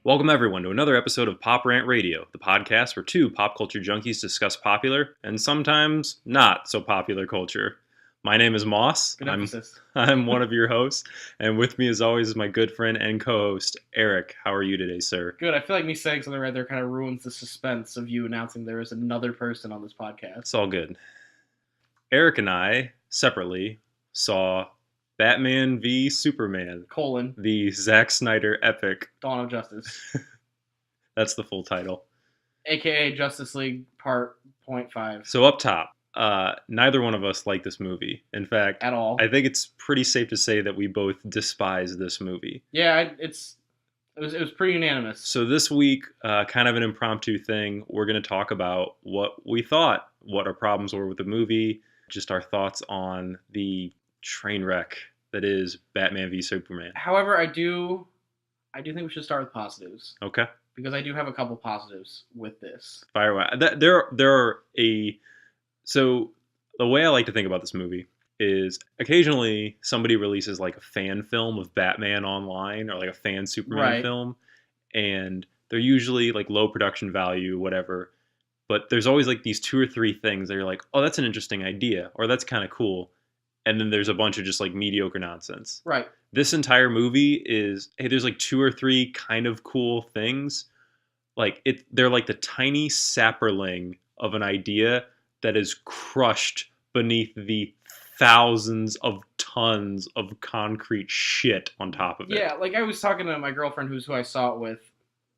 Welcome, everyone, to another episode of Pop Rant Radio, the podcast where two pop culture junkies discuss popular and sometimes not so popular culture. My name is Moss. Good emphasis. I'm one of your hosts, and with me, as always, is my good friend and co-host, Eric. How are you today, sir? Good. I feel like me saying something right there kind of ruins the suspense of you announcing there is another person on this podcast. It's all good. Eric and I, separately, saw Batman v Superman, the Zack Snyder epic. Dawn of Justice. That's the full title. AKA Justice League Part .5. So up top, neither one of us like this movie. In fact, at all. I think it's pretty safe to say that we both despise this movie. Yeah, it was pretty unanimous. So this week, kind of an impromptu thing, we're going to talk about what we thought, what our problems were with the movie, just our thoughts on the train wreck that is Batman v Superman. However, I do think we should start with positives. Okay. Because I do have a couple positives with this. Fire away. So the way I like to think about this movie is occasionally somebody releases like a fan film of Batman online or like a fan Superman film, and they're usually like low production value, whatever. But there's always like these two or three things that you're like, oh, that's an interesting idea, or that's kind of cool. And then there's a bunch of just like mediocre nonsense. Right. This entire movie is, hey, there's like two or three kind of cool things. Like they're like the tiny sapperling of an idea that is crushed beneath the thousands of tons of concrete shit on top of it. Yeah, like I was talking to my girlfriend who I saw it with,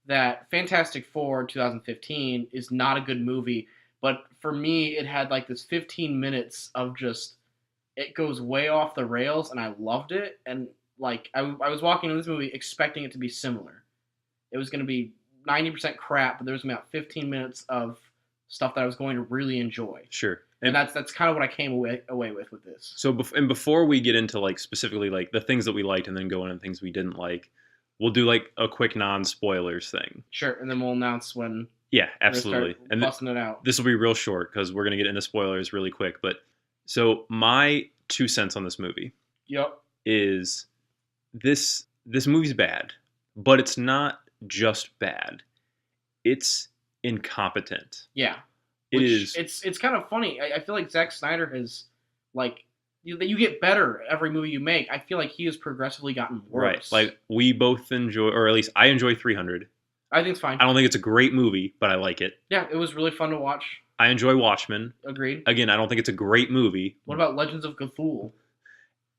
that Fantastic Four 2015 is not a good movie, but for me it had like this 15 minutes of just, it goes way off the rails and I loved it. And like I was walking in this movie expecting it to be similar. It was going to be 90% crap, but there was about 15 minutes of stuff that I was going to really enjoy. Sure. And that's kind of what I came away with this. So before we get into like specifically like the things that we liked and then go into things we didn't like, we'll do like a quick non-spoilers thing. Sure, and then we'll announce when. Yeah, absolutely. And busting it out. This will be real short because we're gonna get into spoilers really quick. But so my 2 cents on this movie. Yep. Is this movie's bad, but it's not just bad. It's incompetent. Yeah. It's kind of funny. I feel like Zack Snyder has, like, you get better every movie you make. I feel like he has progressively gotten worse. Right. Like, we both enjoy, or at least I enjoy 300. I think it's fine. I don't think it's a great movie, but I like it. Yeah, it was really fun to watch. I enjoy Watchmen. Agreed. Again, I don't think it's a great movie. What about Legends of Cthulhu?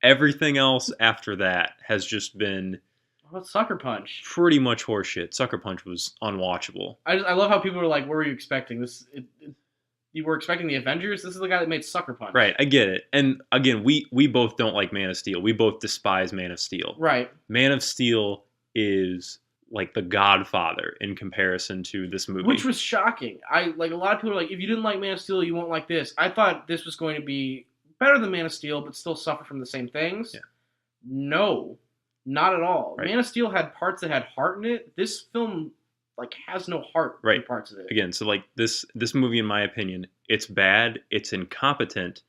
Everything else after that has just been... What about Sucker Punch? Pretty much horseshit. Sucker Punch was unwatchable. I love how people were like, what were you expecting? You were expecting the Avengers? This is the guy that made Sucker Punch. Right, I get it. And again, we both don't like Man of Steel. We both despise Man of Steel. Right. Man of Steel is like the Godfather in comparison to this movie. Which was shocking. A lot of people are like, if you didn't like Man of Steel, you won't like this. I thought this was going to be better than Man of Steel, but still suffer from the same things. Yeah. No. Not at all. Right. Man of Steel had parts that had heart in it. This film, like, has no heart in parts of it. Again, so, like, this movie, in my opinion, it's bad, it's incompetent,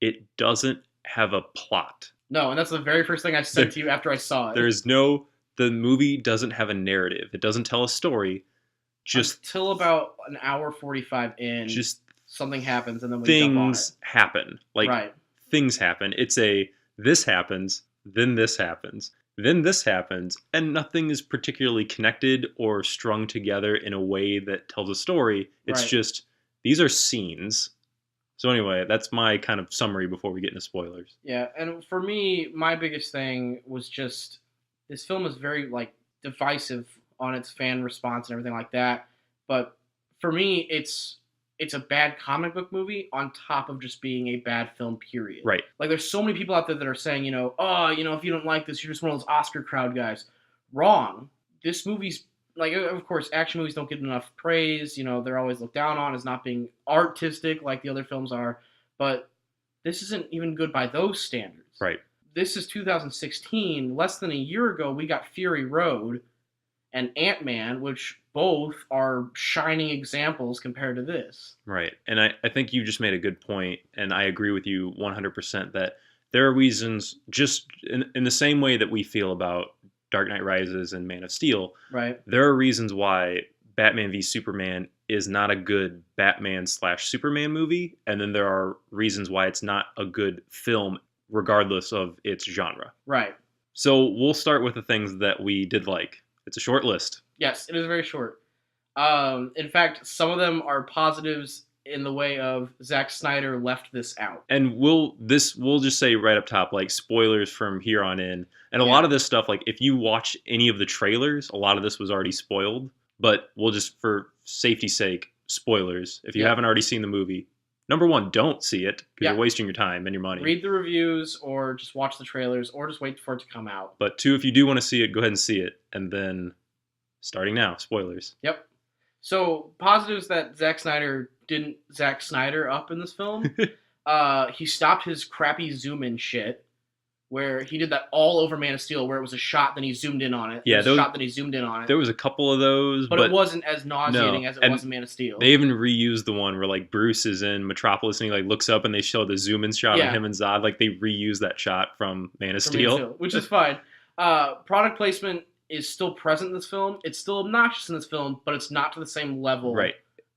it doesn't have a plot. No, and that's the very first thing I said to you after I saw it. The movie doesn't have a narrative. It doesn't tell a story. Until about an hour 45 in, just something happens, and then we jump on it. Things happen. Like, things happen. It's this happens, then this happens, then this happens, and nothing is particularly connected or strung together in a way that tells a story. It's just, these are scenes. So anyway, that's my kind of summary before we get into spoilers. Yeah, and for me, my biggest thing was just, this film is very, like, divisive on its fan response and everything like that. But for me, it's a bad comic book movie on top of just being a bad film, period. Right. Like, there's so many people out there that are saying, if you don't like this, you're just one of those Oscar crowd guys. Wrong. This movie's, like, of course, action movies don't get enough praise. They're always looked down on as not being artistic like the other films are. But this isn't even good by those standards. Right. This is 2016. Less than a year ago, we got Fury Road and Ant-Man, which both are shining examples compared to this. Right. And I think you just made a good point, and I agree with you 100% that there are reasons, just in the same way that we feel about Dark Knight Rises and Man of Steel, Right. there are reasons why Batman v Superman is not a good Batman/Superman movie, and then there are reasons why it's not a good film regardless of its genre. Right. So we'll start with the things that we did like. It's a short list. Yes, it is very short. In fact, some of them are positives in the way of Zack Snyder left this out. And we'll just say right up top, like, spoilers from here on in. And a lot of this stuff, like, if you watch any of the trailers, a lot of this was already spoiled. But we'll just, for safety's sake, spoilers. If you haven't already seen the movie, number one, don't see it, because you're wasting your time and your money. Read the reviews, or just watch the trailers, or just wait for it to come out. But two, if you do want to see it, go ahead and see it. And then, starting now, spoilers. Yep. So, positives that Zack Snyder didn't Zack Snyder up in this film. He stopped his crappy zoom-in shit, where he did that all over Man of Steel, where it was a shot, then he zoomed in on it. Yeah, a shot, then he zoomed in on it. There was a couple of those, but it wasn't as nauseating as it was in Man of Steel. They even reused the one where, like, Bruce is in Metropolis and he, like, looks up and they show the zoom-in shot of him and Zod. Like, they reused that shot from Man of Steel. Which is fine. Product placement is still present in this film. It's still obnoxious in this film, but it's not to the same level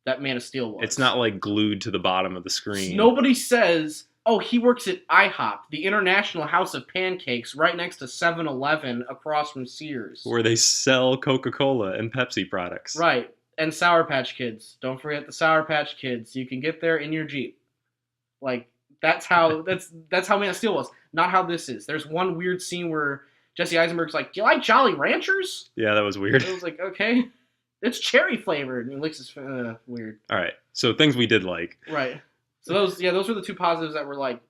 that Man of Steel was. It's not, like, glued to the bottom of the screen. Nobody says, oh, he works at IHOP, the International House of Pancakes, right next to 7-Eleven across from Sears. Where they sell Coca-Cola and Pepsi products. Right. And Sour Patch Kids. Don't forget the Sour Patch Kids. You can get there in your Jeep. Like, that's how Man of Steel was. Not how this is. There's one weird scene where Jesse Eisenberg's like, do you like Jolly Ranchers? Yeah, that was weird. I was like, okay. It's cherry flavored. And he licks his weird. All right. So things we did like. Right. So those were the two positives that were like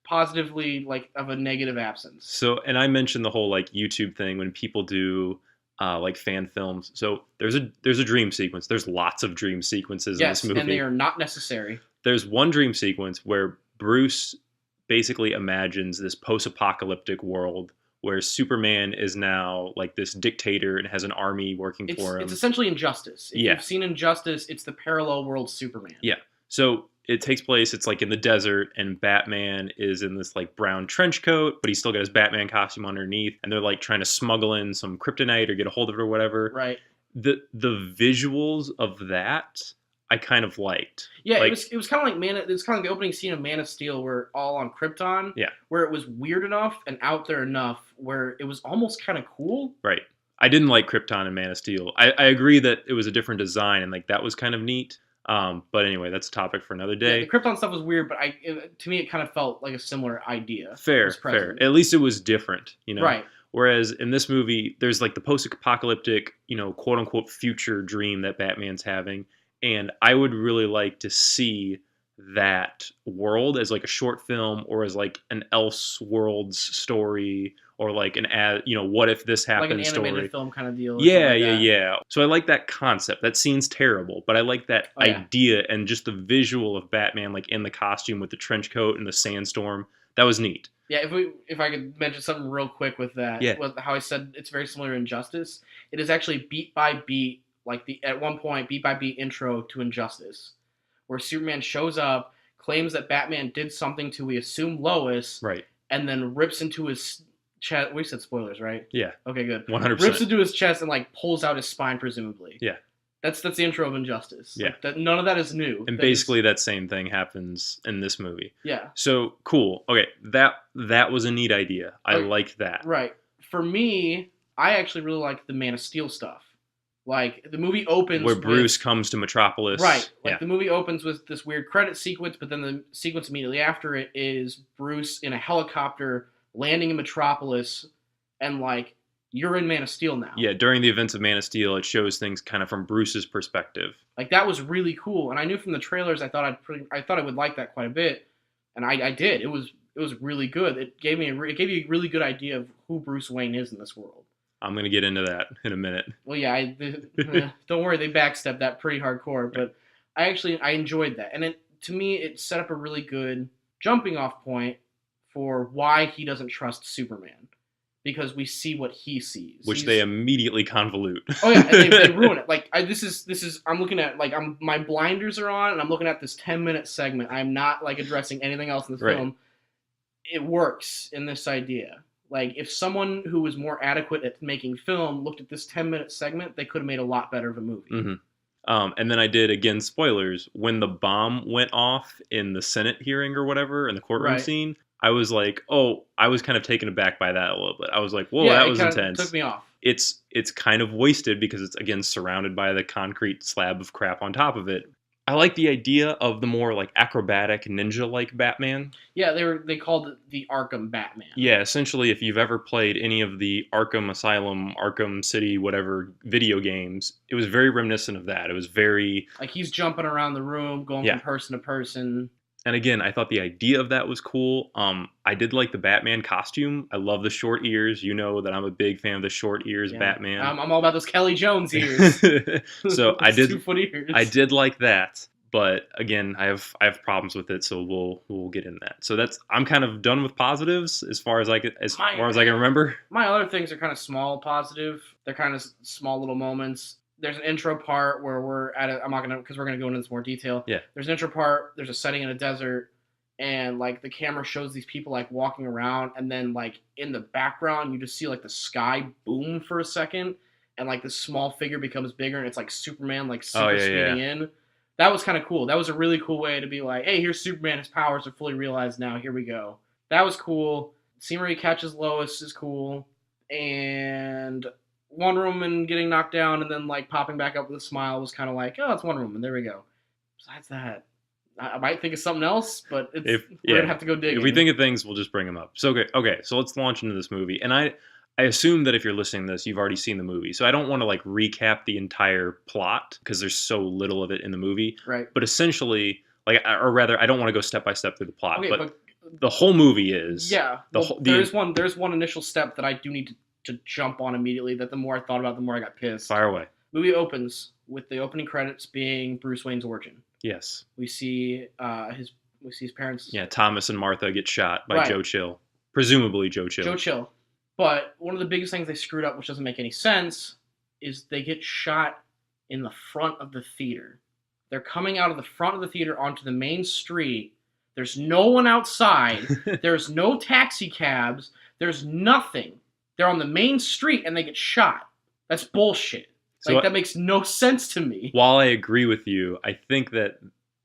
positively like of a negative absence. So, and I mentioned the whole like YouTube thing when people do like fan films. So there's a dream sequence. There's lots of dream sequences in this movie. And they are not necessary. There's one dream sequence where Bruce basically imagines this post-apocalyptic world where Superman is now like this dictator and has an army working for him. It's essentially Injustice. If you've seen Injustice, it's the parallel world Superman. Yeah. So it takes place, it's like in the desert, and Batman is in this like brown trench coat, but he's still got his Batman costume underneath, and they're like trying to smuggle in some kryptonite or get a hold of it or whatever. Right. The visuals of that I kind of liked. Yeah, like, it was kind of like it was kind of like the opening scene of Man of Steel, where all on Krypton. Yeah. Where it was weird enough and out there enough where it was almost kind of cool. Right. I didn't like Krypton and Man of Steel. I agree that it was a different design and like that was kind of neat. But anyway, that's a topic for another day. Yeah, the Krypton stuff was weird, but to me it kind of felt like a similar idea. Fair. At least it was different, you know. Right. Whereas in this movie, there's like the post-apocalyptic, you know, quote unquote future dream that Batman's having. And I would really like to see that world as like a short film or as like an Elseworlds story or like what if this happened like an story. animated film kind of deal. Yeah. So I like that concept. That scene's terrible, but I like that idea and just the visual of Batman like in the costume with the trench coat and the sandstorm. That was neat. Yeah, if I could mention something real quick with that, with how I said it's very similar to Injustice, it is actually beat by beat. Like at one point, beat by beat intro to Injustice, where Superman shows up, claims that Batman did something to, we assume, Lois, right, and then rips into his chest. We said spoilers, right? Yeah. Okay, good. 100%. Rips into his chest and like pulls out his spine, presumably. Yeah. That's the intro of Injustice. Yeah. Like, none of that is new. And basically that same thing happens in this movie. Yeah. So cool. Okay, that was a neat idea. I liked that. Right. For me, I actually really like the Man of Steel stuff. Like, the movie opens where Bruce comes to Metropolis. Right. Like, the movie opens with this weird credit sequence, but then the sequence immediately after it is Bruce in a helicopter landing in Metropolis, and, like, you're in Man of Steel now. Yeah, during the events of Man of Steel, it shows things kind of from Bruce's perspective. Like, that was really cool, and I knew from the trailers I thought I would like that quite a bit, and I did. It was really good. It gave you a really good idea of who Bruce Wayne is in this world. I'm going to get into that in a minute. Well, yeah, don't worry, they backstepped that pretty hardcore, but I enjoyed that. And to me, it set up a really good jumping off point for why he doesn't trust Superman. Because we see what he sees. Which they immediately convolute. Oh yeah, and they ruin it. Like, this is, I'm looking at, like, my blinders are on, and I'm looking at this 10-minute segment. I'm not, like, addressing anything else in this film. It works in this idea. Like, if someone who was more adequate at making film looked at this 10-minute segment, they could have made a lot better of a movie. Mm-hmm. And then I did, again, spoilers, when the bomb went off in the Senate hearing or whatever, in the courtroom scene, I was like, I was kind of taken aback by that a little bit. I was like, whoa, that was intense. Took me off. It's kind of wasted because it's, again, surrounded by the concrete slab of crap on top of it. I like the idea of the more like acrobatic ninja-like Batman. Yeah, they called it the Arkham Batman. Yeah, essentially, if you've ever played any of the Arkham Asylum, Arkham City, whatever video games, it was very reminiscent of that. It was very like he's jumping around the room, going from person to person. And again, I thought the idea of that was cool. I did like the Batman costume. I love the short ears. You know that I'm a big fan of the short ears Batman. I'm all about those Kelly Jones ears. So I did 2-foot ears. I did like that. But again, I have problems with it, so we'll get in that. So I'm kind of done with positives as far as I can remember. My other things are kind of small positive. They're kind of small little moments. There's an intro part where we're at I'm not gonna, because we're gonna go into this more detail. Yeah. There's an intro part. There's a setting in a desert, and like the camera shows these people like walking around, and then like in the background you just see like the sky boom for a second, and like this small figure becomes bigger, and it's like Superman like super speeding in. That was kind of cool. That was a really cool way to be like, hey, here's Superman. His powers are fully realized now. Here we go. That was cool. Scene where he catches Lois is cool, and Wonder Woman getting knocked down and then like popping back up with a smile was kind of like, oh, it's Wonder Woman. There we go. Besides that, I might think of something else, but we're gonna have to go dig. If we think of things, we'll just bring them up. So okay. So let's launch into this movie. And I assume that if you're listening to this, you've already seen the movie. So I don't want to like recap the entire plot because there's so little of it in the movie. Right. But essentially, I don't want to go step by step through the plot. Okay, but the whole movie is there's one initial step that I do need to jump on immediately, that the more I thought about it, the more I got pissed. Fire away. Movie opens with the opening credits being Bruce Wayne's origin. Yes. We see his parents. Yeah, Thomas and Martha get shot by Joe Chill. Presumably Joe Chill. Joe Chill. But one of the biggest things they screwed up, which doesn't make any sense, is they get shot in the front of the theater. They're coming out of the front of the theater onto the main street. There's no one outside. There's no taxi cabs. There's nothing. They're on the main street and they get shot. That's bullshit. Like, that makes no sense to me. While I agree with you, I think that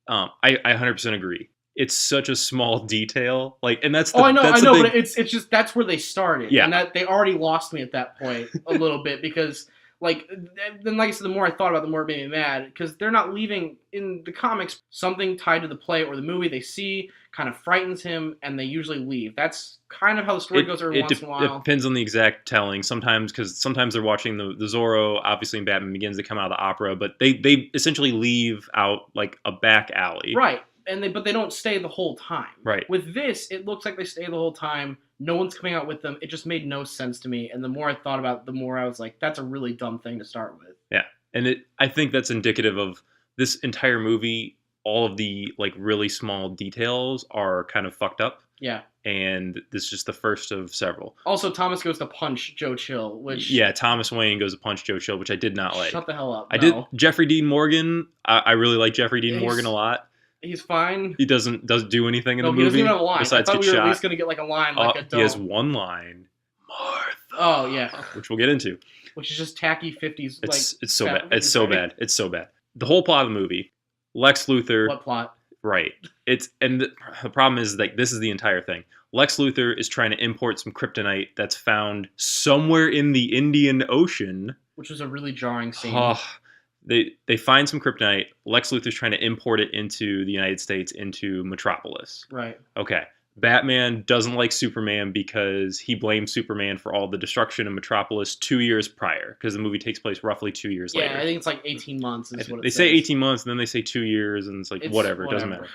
I 100% agree. It's such a small detail. Like, and that's I know, but it's just that's where they started. Yeah. And that they already lost me at that point a little bit because like I said, the more I thought about it, the more it made me mad because they're not leaving in the comics something tied to the play or the movie they see kind of frightens him and they usually leave. That's kind of how the story goes every once in a while. It depends on the exact telling. Sometimes they're watching the Zorro, obviously in Batman Begins, they come out of the opera, but they essentially leave out like a back alley. Right. But they don't stay the whole time. Right. With this, it looks like they stay the whole time. No one's coming out with them. It just made no sense to me. And the more I thought about it, the more I was like, that's a really dumb thing to start with. Yeah. And I think that's indicative of this entire movie. All of the like really small details are kind of fucked up. Yeah. And this is just the first of several. Also, Thomas goes to punch Joe Chill, which... Yeah, Thomas Wayne goes to punch Joe Chill, which I did not like. Shut the hell up. I did. Jeffrey Dean Morgan, I really like Jeffrey Dean Morgan a lot. He's fine. He doesn't do anything in the movie. He doesn't even have a line. Besides I thought get we were shot. at least going to get like a line like a dome. He has one line. Martha. Oh, yeah. Which we'll get into. Which is just tacky 50s. It's so bad. It's so bad. It's so bad. The whole plot of the movie, Lex Luthor... What plot? Right. The problem is like this is the entire thing. Lex Luthor is trying to import some kryptonite that's found somewhere in the Indian Ocean. Which was a really jarring scene. They find some kryptonite. Lex Luthor's trying to import it into the United States, into Metropolis. Right. Okay. Batman doesn't like Superman because he blames Superman for all the destruction in Metropolis 2 years prior, because the movie takes place roughly 2 years later. Yeah, I think it's like 18 months is what it They say 18 months, and then they say 2 years, and it's whatever. It doesn't matter.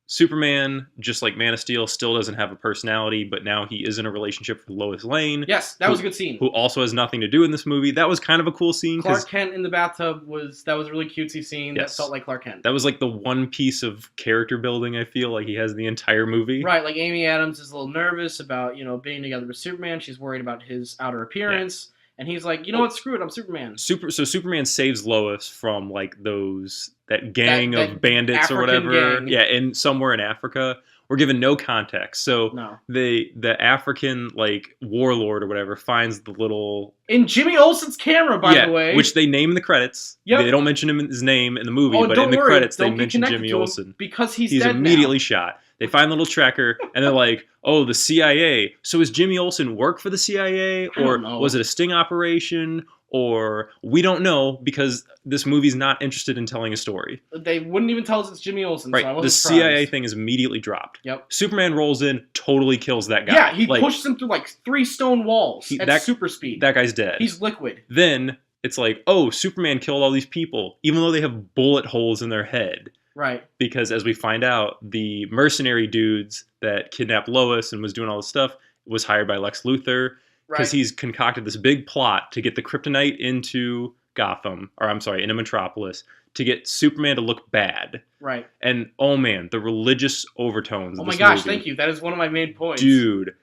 Superman, just like Man of Steel, still doesn't have a personality, but now he is in a relationship with Lois Lane. Yes, that was a good scene. Who also has nothing to do in this movie. That was kind of a cool scene. Clark Kent in the bathtub was a really cutesy scene. Yes. That felt like Clark Kent. That was like the one piece of character building I feel like he has in the entire movie. Right, like Amy Adams is a little nervous about, being together with Superman. She's worried about his outer appearance. Yeah. And he's like, you know what, screw it, I'm Superman. So Superman saves Lois from like that gang of bandits African or whatever. Gang. Yeah, somewhere in Africa, We're given no context. So No. the African like warlord or whatever finds the little in Jimmy Olsen's camera, by the way, which they name in the credits. Yep. They don't mention his name in the movie, but in the credits they mention Jimmy Olsen because he's dead immediately now. shot. They find the little tracker and they're like, "Oh, the CIA." So is Jimmy Olsen work for the CIA, or was it a sting operation? Or we don't know because this movie's not interested in telling a story. They wouldn't even tell us it's Jimmy Olsen. Right. So I wasn't the surprised. CIA thing is immediately dropped. Yep. Superman rolls in, totally kills that guy. Yeah, he pushes him through like 3 stone walls at super speed. That guy's dead. He's liquid. Then it's like, oh, Superman killed all these people, even though they have bullet holes in their head. Right. Because as we find out, the mercenary dudes that kidnapped Lois and was doing all this stuff was hired by Lex Luthor. Because he's concocted this big plot to get the kryptonite into into Metropolis, to get Superman to look bad. Right. And, oh man, the religious overtones of this movie. Thank you. That is one of my main points. Dude.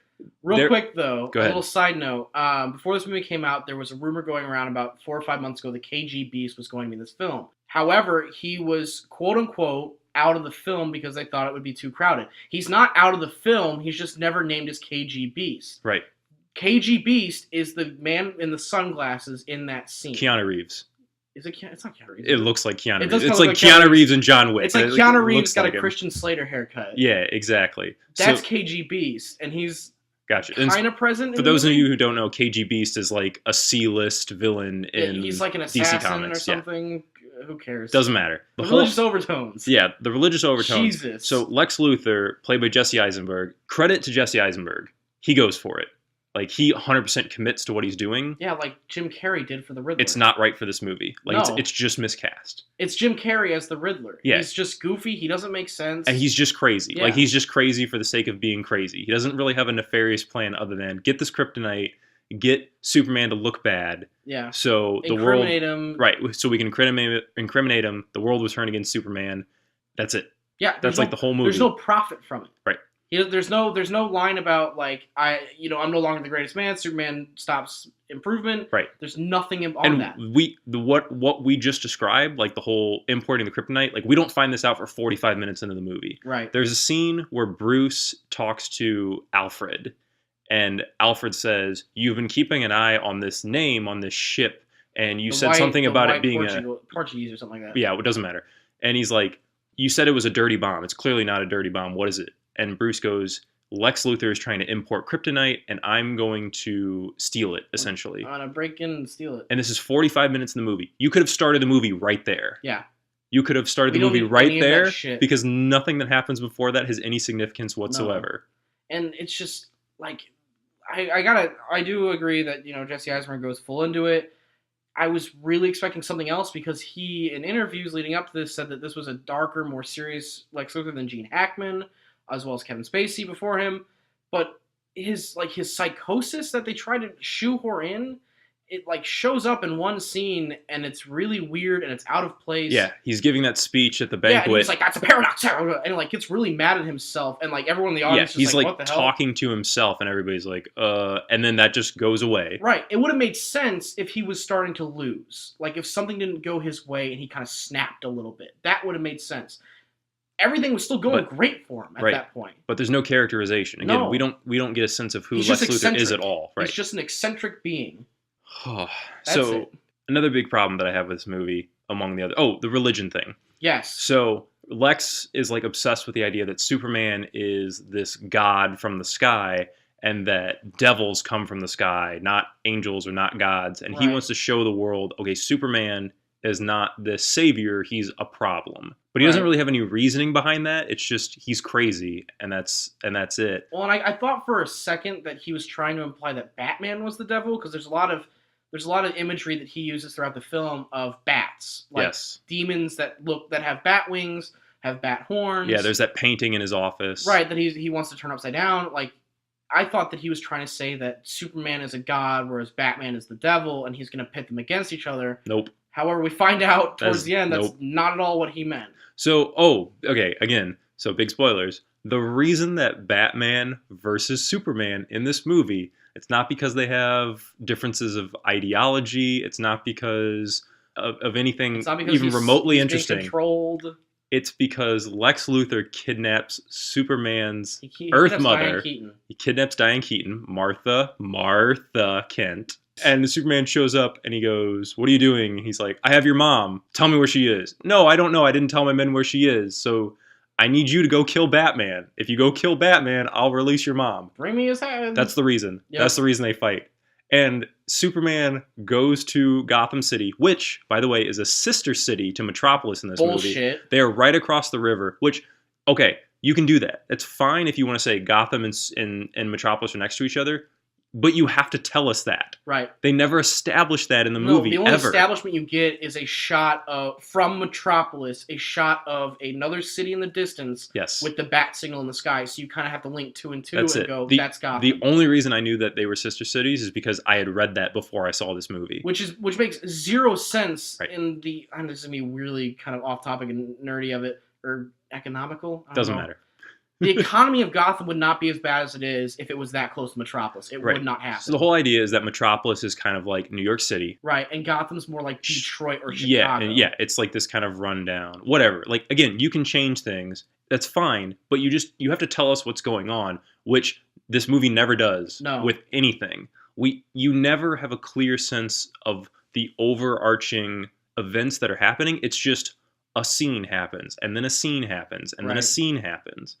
Real quick, though, a little side note. Before this movie came out, there was a rumor going around about 4 or 5 months ago that KG Beast was going to be in this film. However, he was, quote-unquote, out of the film because they thought it would be too crowded. He's not out of the film. He's just never named as KG Beast. Right. KG Beast is the man in the sunglasses in that scene. Keanu Reeves. Is it? It's not Keanu Reeves. It looks like Keanu Reeves. It's like Keanu Reeves and John Wick. It's like Keanu Reeves got a Christian Slater haircut. Yeah, exactly. That's KG Beast, and he's kind of present. For those of you who don't know, KG Beast is like a C-list villain in he's like an assassin DC Comics. or something. Yeah. Who cares? Doesn't matter. The religious overtones. Yeah, the religious overtones. Jesus. So Lex Luthor, played by Jesse Eisenberg. Credit to Jesse Eisenberg. He goes for it. Like, he 100% commits to what he's doing. Yeah, like Jim Carrey did for the Riddler. It's not right for this movie. Like, no. it's just miscast. It's Jim Carrey as the Riddler. Yeah. He's just goofy. He doesn't make sense. And he's just crazy. Yeah. Like, he's just crazy for the sake of being crazy. He doesn't really have a nefarious plan other than get this kryptonite, get Superman to look bad. Yeah. So the world... Incriminate him. Right. So we can incriminate him. The world was turned against Superman. That's it. Yeah. That's like the whole movie. There's no profit from it. Right. There's no line about like I'm no longer the greatest man. Superman stops improvement. Right. There's nothing on that. What we just described, like the whole importing the kryptonite, like we don't find this out for 45 minutes into the movie. Right. There's a scene where Bruce talks to Alfred, and Alfred says, "You've been keeping an eye on this name on this ship, and you said something about it being Portuguese or something like that." Yeah, it doesn't matter. And he's like, "You said it was a dirty bomb. It's clearly not a dirty bomb. What is it?" And Bruce goes, Lex Luthor is trying to import kryptonite, and I'm going to steal it, essentially. I'm going to break in and steal it. And this is 45 minutes in the movie. You could have started the movie right there. Yeah. You could have started the movie right there, because nothing that happens before that has any significance whatsoever. No. And it's just, like, I do agree that, Jesse Eisenberg goes full into it. I was really expecting something else because he, in interviews leading up to this, said that this was a darker, more serious Lex Luthor than Gene Hackman, as well as Kevin Spacey before him. But his psychosis that they try to shoehorn in, it like shows up in one scene and it's really weird and it's out of place. Yeah, he's giving that speech at the banquet. Yeah, and he's like, "That's a paradox," and like gets really mad at himself, and like everyone in the audience he's like "What the hell?" talking to himself, and everybody's like, and then that just goes away. Right. It would have made sense if he was starting to lose. Like if something didn't go his way and he kind of snapped a little bit. That would have made sense. Everything was still going great for him at that point. But there's no characterization. Again, we don't get a sense of who Lex Luthor is at all. Right. He's just an eccentric being. So another big problem that I have with this movie, among the other, the religion thing. Yes. So Lex is like obsessed with the idea that Superman is this god from the sky, and that devils come from the sky, not angels or not gods. And he wants to show the world, okay, Superman is not this savior, he's a problem. But he doesn't really have any reasoning behind that. It's just he's crazy, and that's it. Well, and I thought for a second that he was trying to imply that Batman was the devil, because there's a lot of imagery that he uses throughout the film of bats, like demons that have bat wings, have bat horns. Yeah, there's that painting in his office. Right, that he wants to turn upside down. Like, I thought that he was trying to say that Superman is a god, whereas Batman is the devil, and he's going to pit them against each other. Nope. However, we find out towards the end that's not at all what he meant. So, okay, again, so big spoilers. The reason that Batman versus Superman in this movie, it's not because they have differences of ideology. It's not because of anything even remotely interesting. Controlled. It's because Lex Luthor kidnaps Superman's He Earth kidnaps mother. Diane Keaton. He kidnaps Diane Keaton, Martha Kent. And Superman shows up and he goes, "What are you doing?" He's like, "I have your mom. Tell me where she is." "No, I don't know. I didn't tell my men where she is. So I need you to go kill Batman. If you go kill Batman, I'll release your mom." Bring me his head. That's the reason. Yep. That's the reason they fight. And Superman goes to Gotham City, which, by the way, is a sister city to Metropolis in this movie. They are right across the river, which, okay, you can do that. It's fine if you want to say Gotham and Metropolis are next to each other, but you have to tell us that. Right. They never established that in the movie, the only ever. establishment you get is a shot from Metropolis, a shot of another city in the distance with the bat signal in the sky. So you kind of have to link 2 and 2 and go, that's Gotham. The only reason I knew that they were sister cities is because I had read that before I saw this movie. Which makes zero sense in the... I'm just going to be really kind of off topic and nerdy of it, or economical. Doesn't matter. The economy of Gotham would not be as bad as it is if it was that close to Metropolis. It would not happen. So the whole idea is that Metropolis is kind of like New York City. Right, and Gotham's more like Detroit or Chicago. Yeah, it's like this kind of rundown. Whatever. Like, again, you can change things. That's fine. But you have to tell us what's going on, which this movie never does with anything. You never have a clear sense of the overarching events that are happening. It's just a scene happens, and then a scene happens, and then a scene happens.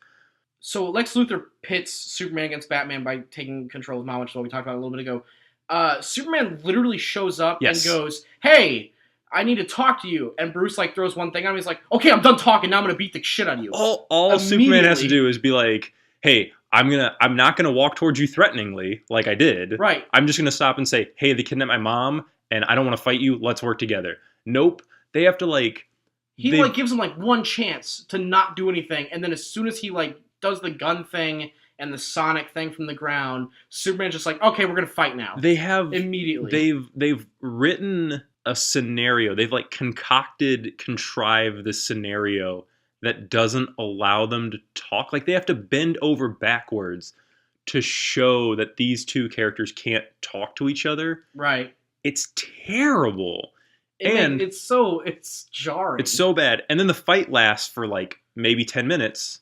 So Lex Luthor pits Superman against Batman by taking control of Mom, which is what we talked about a little bit ago. Superman literally shows up and goes, "Hey, I need to talk to you." And Bruce like throws one thing on him. He's like, "Okay, I'm done talking. Now I'm gonna beat the shit out of you." All Superman has to do is be like, "Hey, I'm not gonna walk towards you threateningly like I did. Right. I'm just gonna stop and say, 'Hey, they kidnapped my mom, and I don't want to fight you. Let's work together.'" Nope. They have to like. He gives him like one chance to not do anything, and then as soon as he like does the gun thing and the sonic thing from the ground, Superman's just like, "Okay, we're gonna fight now." They have immediately. They've written a scenario. They've like contrived this scenario that doesn't allow them to talk. Like they have to bend over backwards to show that these two characters can't talk to each other. Right. It's terrible. It's jarring. It's so bad. And then the fight lasts for like maybe 10 minutes.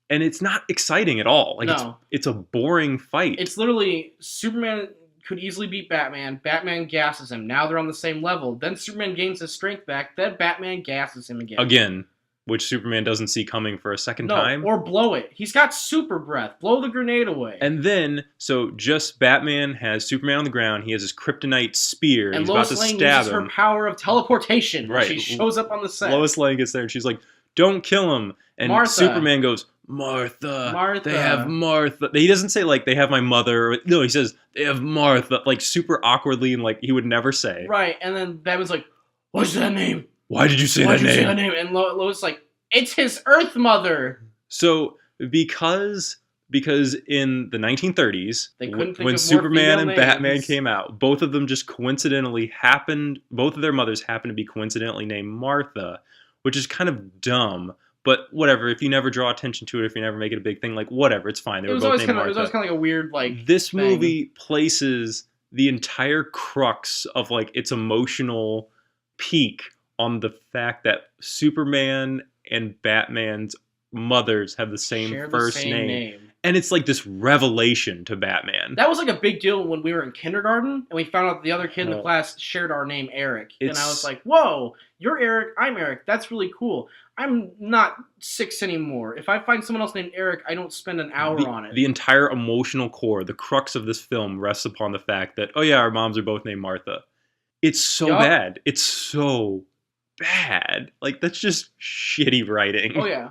And it's not exciting at all. Like it's a boring fight. It's literally Superman could easily beat Batman. Batman gasses him. Now they're on the same level. Then Superman gains his strength back. Then Batman gasses him again. Again, which Superman doesn't see coming for a second time. Or blow it. He's got super breath. Blow the grenade away. And then, so just Batman has Superman on the ground. He has his kryptonite spear. And he's Lois about to Lane stab uses him. her power of teleportation. Right. She shows up on the set. Lois Lane gets there and she's like, "Don't kill him." And Martha. Superman goes, Martha. They have Martha. He doesn't say like they have my mother. No, he says they have Martha, like super awkwardly and like he would never say. Right, and then Batman's like, "What's that name? Why did you say that name?" And Lois like, "It's his Earth mother." So because in the 1930s, they couldn't think when of Superman and names. Batman came out, both of them just coincidentally happened. Both of their mothers happened to be coincidentally named Martha, which is kind of dumb. But whatever, if you never draw attention to it, if you never make it a big thing, like whatever, it's fine. They were both named Martha. It was always kind of like a weird like. This thing. movie places the entire crux of like its emotional peak on the fact that Superman and Batman's mothers have the same first name. And it's like this revelation to Batman. That was like a big deal when we were in kindergarten and we found out the other kid in the class shared our name, Eric. And I was like, "Whoa, you're Eric, I'm Eric. That's really cool. I'm not 6 anymore. If I find someone else named Eric, I don't spend an hour on it." The entire emotional core, the crux of this film rests upon the fact that, oh yeah, our moms are both named Martha. It's so bad. It's so bad. Like, that's just shitty writing. Oh yeah.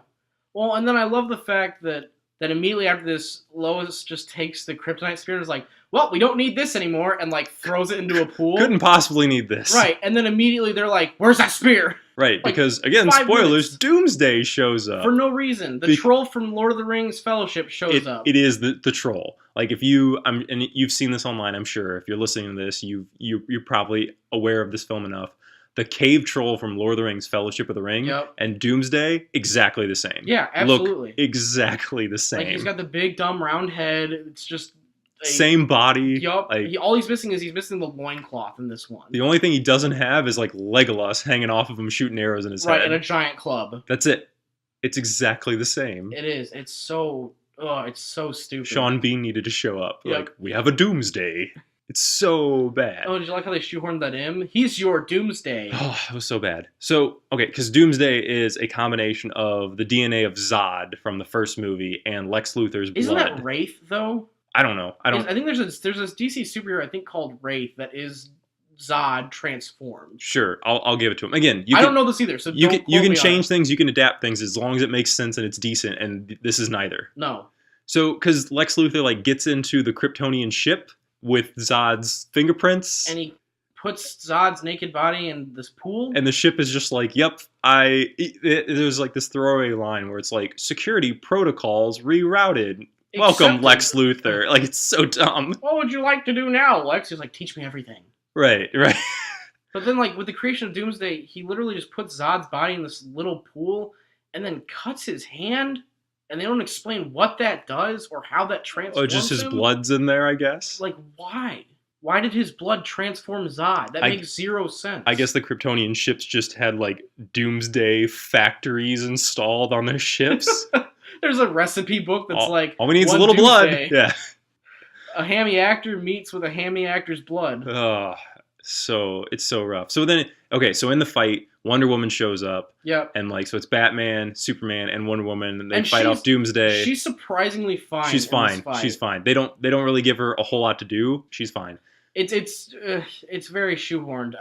Well, and then I love the fact that immediately after this, Lois just takes the kryptonite spear and is like, "Well, we don't need this anymore," and like throws it into a pool. Couldn't possibly need this. Right, and then immediately they're like, "Where's that spear?" Right, because again, spoilers, Doomsday shows up. For no reason. The troll from Lord of the Rings Fellowship shows up. It is the troll. Like if you, and you've seen this online, I'm sure. If you're listening to this, you're probably aware of this film enough. The cave troll from Lord of the Rings Fellowship of the Ring and Doomsday, exactly the same. Yeah, absolutely. Look exactly the same. Like he's got the big dumb round head. It's just Same body. Yup. Like, All he's missing is the loincloth in this one. The only thing he doesn't have is like Legolas hanging off of him shooting arrows in his head. Right, and a giant club. That's it. It's exactly the same. It is. It's so stupid. Sean Bean needed to show up. Yep. Like, we have a doomsday. It's so bad. Oh, did you like how they shoehorned that in? He's your doomsday. Oh, it was so bad. So, okay, because doomsday is a combination of the DNA of Zod from the first movie and Lex Luthor's blood. Isn't that Wraith, though? I don't know. I think there's this DC superhero, I think, called Wraith that is Zod transformed. Sure, I'll give it to him. Again, I don't know this either, so you can change things, you can adapt things as long as it makes sense and it's decent, and this is neither. No. So, because Lex Luthor, like, gets into the Kryptonian ship with Zod's fingerprints. And he puts Zod's naked body in this pool. And the ship is just like, yep, there's like this throwaway line where it's like, security protocols rerouted. Welcome, Lex Luthor. Like, it's so dumb. What would you like to do now, Lex? He's like, teach me everything. Right. But then, like, with the creation of Doomsday, he literally just puts Zod's body in this little pool and then cuts his hand. And they don't explain what that does or how that transforms him. Oh, just his blood's in there, I guess? Like, why? Why did his blood transform Zod? That makes zero sense. I guess the Kryptonian ships just had, like, doomsday factories installed on their ships. There's a recipe book that's all we need is a little blood. Yeah. A hammy actor meets with a hammy actor's blood. Oh, it's so rough. So then, so in the fight, Wonder Woman shows up. Yep. And like, so it's Batman, Superman, and Wonder Woman, and they fight off Doomsday. She's surprisingly fine. She's fine. She's fine. They don't really give her a whole lot to do. She's fine. It's very shoehorned.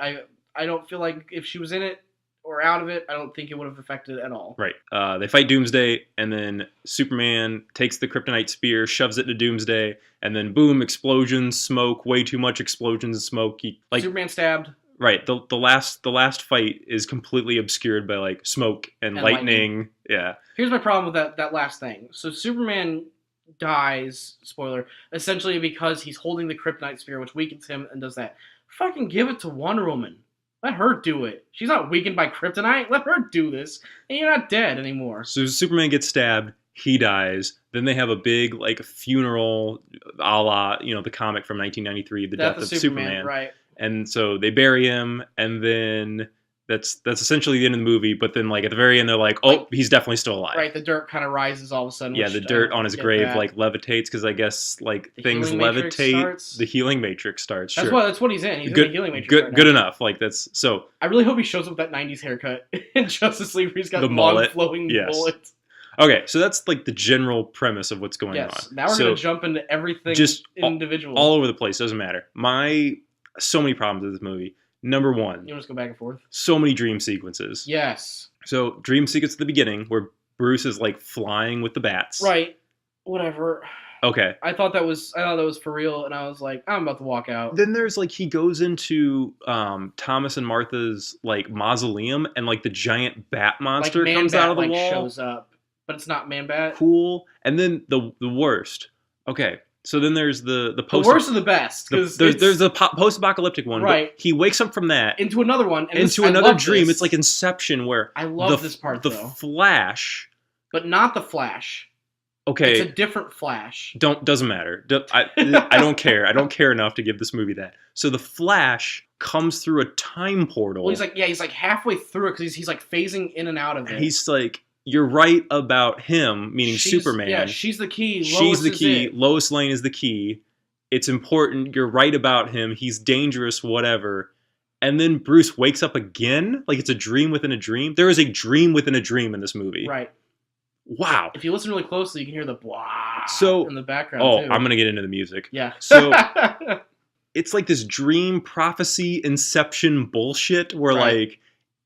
I don't feel like if she was in it or out of it, I don't think it would have affected it at all. Right. They fight Doomsday, and then Superman takes the kryptonite spear, shoves it to Doomsday, and then boom, explosions, smoke, way too much explosions and smoke. Superman stabbed. Right. The last fight is completely obscured by like smoke and lightning. Yeah. Here's my problem with that last thing. So Superman dies, spoiler, essentially because he's holding the kryptonite spear, which weakens him and does that. Fucking give it to Wonder Woman. Let her do it. She's not weakened by kryptonite. Let her do this. And you're not dead anymore. So Superman gets stabbed. He dies. Then they have a big like funeral, a la the comic from 1993, The Death of Superman. Right. And so they bury him, and then that's essentially the end of the movie. But then, like at the very end, they're like, "Oh, he's definitely still alive." Right, the dirt kind of rises all of a sudden. Yeah, the dirt on his grave like levitates because I guess like things levitate. The healing matrix starts. That's what he's in. He's in the healing matrix. Good enough. Like that's so. I really hope he shows up with that '90s haircut in Justice League. Where he's got the long flowing bullets. Okay, so that's like the general premise of what's going on. Now we're going to jump into everything just individual. All over the place. Doesn't matter. So many problems with this movie. Number one. You want to go back and forth? So many dream sequences. Yes. So dream sequence at the beginning where Bruce is like flying with the bats. Right. Whatever. Okay. I thought that was for real, and I was like, I'm about to walk out. Then there's like he goes into Thomas and Martha's like mausoleum, and like the giant bat monster comes out of the wall. Shows up, but it's not Man-Bat. Cool. And then the worst. Okay. So then there's the post. The worst of the best. There's the post-apocalyptic one. Right. He wakes up from that into another one. And into another dream. It's like Inception, where I love this part. The Flash, but not the Flash. Okay. It's a different Flash. Doesn't matter. I don't care. I don't care enough to give this movie that. So the Flash comes through a time portal. Well, he's like halfway through it because he's like phasing in and out of it. He's like. You're right about him, meaning Superman. Yeah, she's the key. She's the key. Lois Lane is the key. It's important. You're right about him. He's dangerous, whatever. And then Bruce wakes up again? Like it's a dream within a dream? There is a dream within a dream in this movie. Right. Wow. If you listen really closely, you can hear the blah in the background, too. I'm going to get into the music. Yeah. So it's like this dream prophecy inception bullshit where like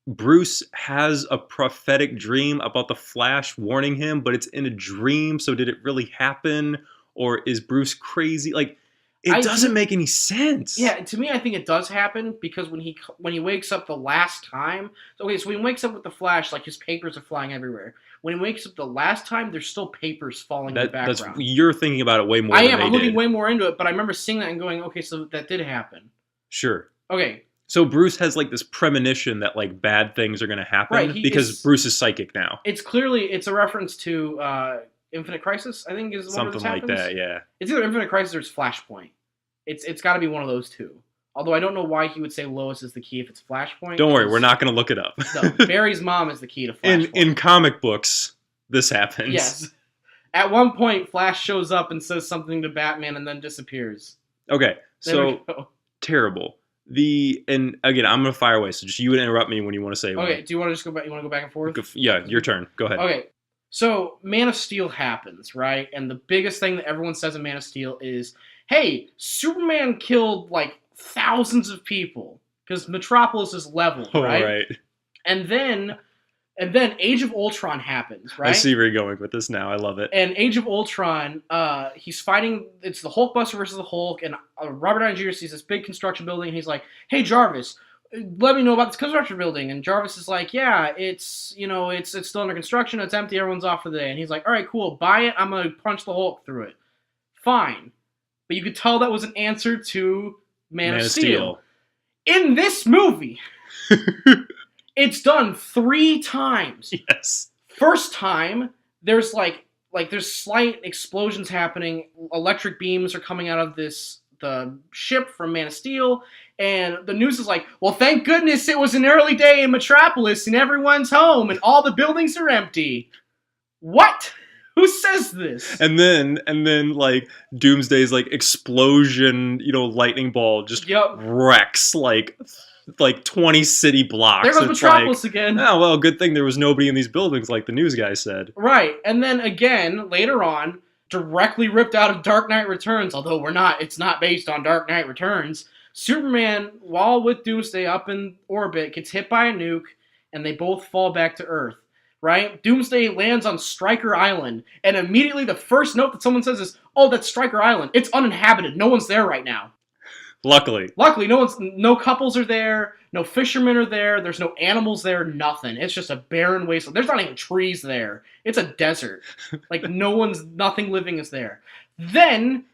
Bruce has a prophetic dream about the Flash warning him, but it's in a dream. So did it really happen? Or is Bruce crazy? Like, it doesn't make any sense. Yeah, to me, I think it does happen because when he wakes up the last time. So when he wakes up with the Flash, like his papers are flying everywhere. When he wakes up the last time, there's still papers falling in the background. You're thinking about it way more. I'm looking way more into it, but I remember seeing that and going, okay, so that did happen. Sure. Okay. So Bruce has like this premonition that like bad things are going to happen because Bruce is psychic now. It's a reference to Infinite Crisis, I think, is the one where this something like happens. that. Yeah, it's either Infinite Crisis or it's Flashpoint. It's got to be one of those two. Although I don't know why he would say Lois is the key if it's Flashpoint. Don't worry, we're not going to look it up. No, Barry's mom is the key to Flashpoint. In comic books, this happens. Yes. At one point, Flash shows up and says something to Batman and then disappears. Okay, so terrible. And again, I'm gonna fire away. So just you would interrupt me when you want to say. Okay, do you want to just go back? You want to go back and forth? Yeah, your turn. Go ahead. Okay, so Man of Steel happens, right? And the biggest thing that everyone says in Man of Steel is, "Hey, Superman killed like thousands of people because Metropolis is leveled, right?" Right. And then Age of Ultron happens, right? I see where you're going with this now. I love it. And Age of Ultron, he's fighting, it's the Hulkbuster versus the Hulk, and Robert Downey Jr. sees this big construction building, and he's like, "Hey, Jarvis, let me know about this construction building." And Jarvis is like, "Yeah, it's still under construction, it's empty, everyone's off for the day." And he's like, "All right, cool, buy it, I'm going to punch the Hulk through it." Fine. But you could tell that was an answer to Man of Steel. In this movie... It's done 3 times. Yes. First time, there's there's slight explosions happening. Electric beams are coming out of the ship from Man of Steel, and the news is like, "Well, thank goodness it was an early day in Metropolis and everyone's home and all the buildings are empty." What? Who says this? And then like Doomsday's like explosion, lightning ball just wrecks like 20 city blocks. There goes Metropolis again. Oh, well, good thing there was nobody in these buildings like the news guy said. Right. And then again, later on, directly ripped out of Dark Knight Returns, although it's not based on Dark Knight Returns, Superman, while with Doomsday up in orbit, gets hit by a nuke, and they both fall back to Earth. Right? Doomsday lands on Stryker Island, and immediately the first note that someone says is, "Oh, that's Stryker Island. It's uninhabited. No one's there right now." Luckily, no couples are there, no fishermen are there, there's no animals there, nothing. It's just a barren wasteland. There's not even trees there. It's a desert. Nothing living is there. Then,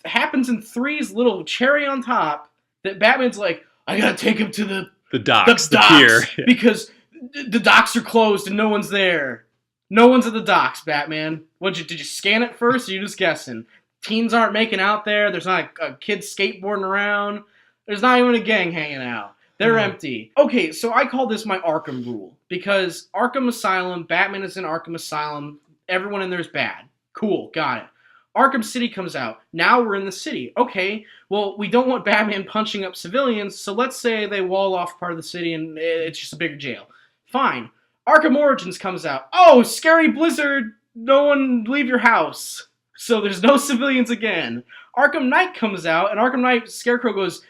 happens in 3's little cherry on top, that Batman's like, "I gotta take him to the docks, the pier. Yeah. Because the docks are closed and no one's there." No one's at the docks, Batman. Did you scan it first, or are you just guessing? Teens aren't making out there. There's not a kid skateboarding around. There's not even a gang hanging out. They're empty. Okay, so I call this my Arkham rule. Because Arkham Asylum, Batman is in Arkham Asylum. Everyone in there is bad. Cool, got it. Arkham City comes out. Now we're in the city. Okay, well, we don't want Batman punching up civilians, so let's say they wall off part of the city and it's just a bigger jail. Fine. Arkham Origins comes out. Oh, scary blizzard. No one leave your house. So there's no civilians again. Arkham Knight comes out, and Arkham Knight Scarecrow goes,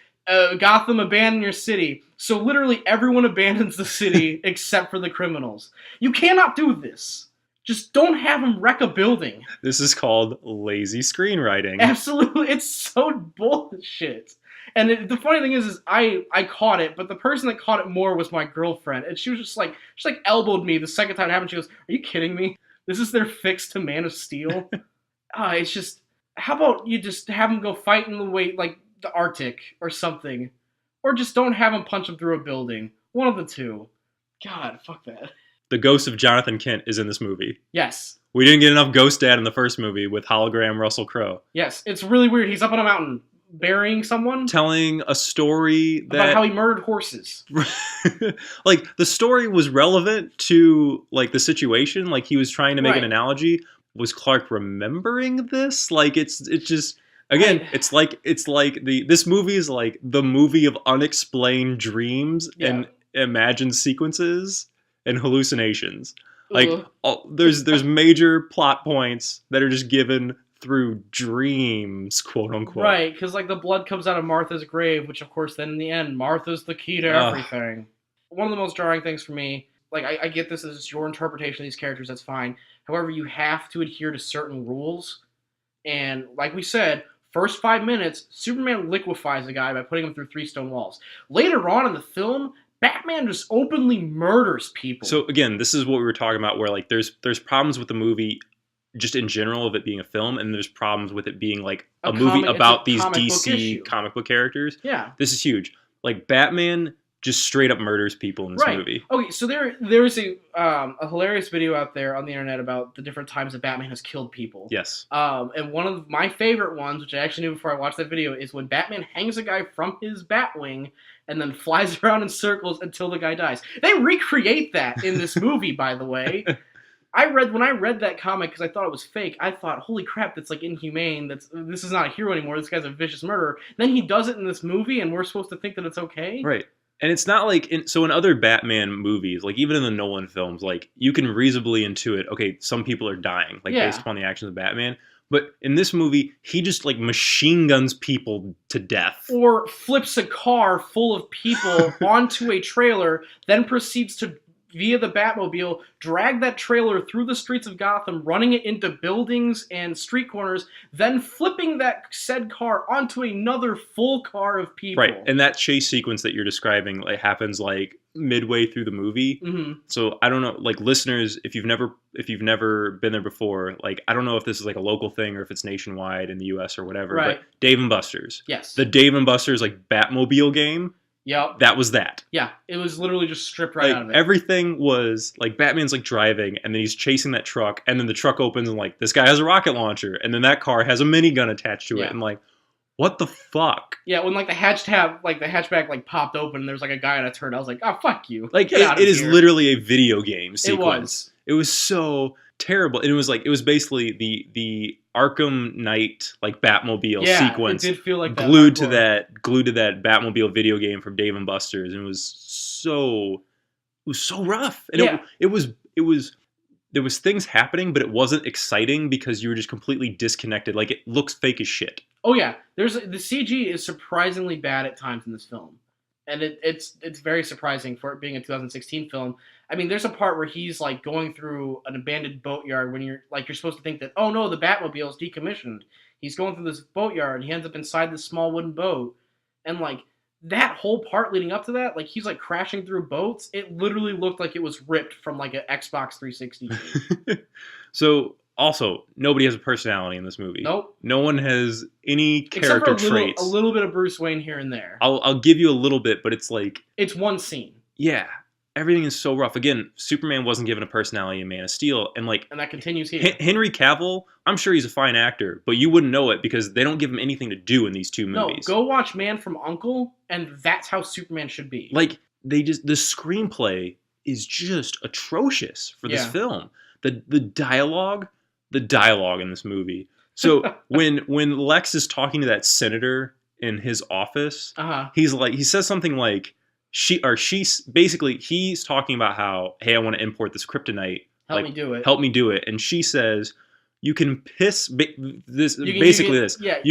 "Gotham, abandon your city." So literally everyone abandons the city except for the criminals. You cannot do this. Just don't have them wreck a building. This is called lazy screenwriting. Absolutely. It's so bullshit. And the funny thing is I caught it, but the person that caught it more was my girlfriend. And she was just like, elbowed me the second time it happened. She goes, "Are you kidding me? This is their fix to Man of Steel?" It's just, how about you just have them go fight in the Arctic or something? Or just don't have them punch them through a building. One of the two. God, fuck that. The ghost of Jonathan Kent is in this movie. Yes. We didn't get enough Ghost Dad in the first movie with hologram Russell Crowe. Yes, it's really weird. He's up on a mountain burying someone. Telling a story about how he murdered horses. The story was relevant to, the situation. He was trying to make an analogy. Was Clark remembering this? It's just, again, it's like this movie is like the movie of unexplained dreams and imagined sequences and hallucinations. There's major plot points that are just given through dreams, quote unquote. Right, because the blood comes out of Martha's grave, which of course then in the end, Martha's the key to everything. One of the most jarring things for me, I get this as your interpretation of these characters, that's fine. However, you have to adhere to certain rules. And like we said, first 5 minutes, Superman liquefies a guy by putting him through 3 stone walls. Later on in the film, Batman just openly murders people. So again, this is what we were talking about, where there's problems with the movie just in general of it being a film, and there's problems with it being a movie about these DC comic book characters. Yeah. This is huge. Batman just straight up murders people in this movie. Okay, so there's a hilarious video out there on the internet about the different times that Batman has killed people. Yes. And one of my favorite ones, which I actually knew before I watched that video, is when Batman hangs a guy from his Batwing and then flies around in circles until the guy dies. They recreate that in this movie, by the way. When I read that comic, because I thought it was fake, I thought, holy crap, that's like inhumane. This is not a hero anymore. This guy's a vicious murderer. Then he does it in this movie, and we're supposed to think that it's okay? Right. And it's not like, in other Batman movies, like even in the Nolan films, like you can reasonably intuit, okay, some people are dying, like based upon the actions of Batman. But in this movie, he just like machine guns people to death. Or flips a car full of people onto a trailer, then proceeds to, via the Batmobile, drag that trailer through the streets of Gotham, running it into buildings and street corners, then flipping that said car onto another full car of people. Right, and that chase sequence that you're describing like happens like midway through the movie. Mm-hmm. So I don't know, like listeners, if you've never been there before, like I don't know if this is like a local thing or if it's nationwide in the U.S. or whatever. Right. But Dave and Buster's. Yes. The Dave and Buster's like Batmobile game. Yep. That was that. Yeah, it was literally just stripped right out of it. Everything was like Batman's like driving and then he's chasing that truck and then the truck opens and like this guy has a rocket launcher and then that car has a minigun attached to it and like what the fuck? Yeah, when like the hatchback like popped open and there's like a guy on a turn, I was like, oh fuck you. Like it is literally a video game sequence. It was so terrible. And it was basically the Arkham Knight like Batmobile sequence. It did feel like glued to that Batmobile video game from Dave and Buster's, and it was so rough. And it was there was things happening, but it wasn't exciting because you were just completely disconnected. Like it looks fake as shit. Oh yeah, the CG is surprisingly bad at times in this film. And it's very surprising for it being a 2016 film. I mean, there's a part where he's like going through an abandoned boatyard when you're supposed to think that, oh no, the Batmobile is decommissioned. He's going through this boatyard and he ends up inside this small wooden boat. And like that whole part leading up to that, like he's like crashing through boats. It literally looked like it was ripped from like an Xbox 360 game. So also, nobody has a personality in this movie. Nope. No one has any character traits. A little bit of Bruce Wayne here and there. I'll give you a little bit, but it's like... It's one scene. Yeah. Everything is so rough. Again, Superman wasn't given a personality in Man of Steel. And that continues here. Henry Cavill, I'm sure he's a fine actor, but you wouldn't know it because they don't give him anything to do in these two movies. No, go watch Man from U.N.C.L.E. and that's how Superman should be. Like, the screenplay is just atrocious for this film. The dialogue in this movie. So when Lex is talking to that senator in his office, he says something like he's talking about how, hey, I want to import this kryptonite. Help me do it. And she says, you can piss You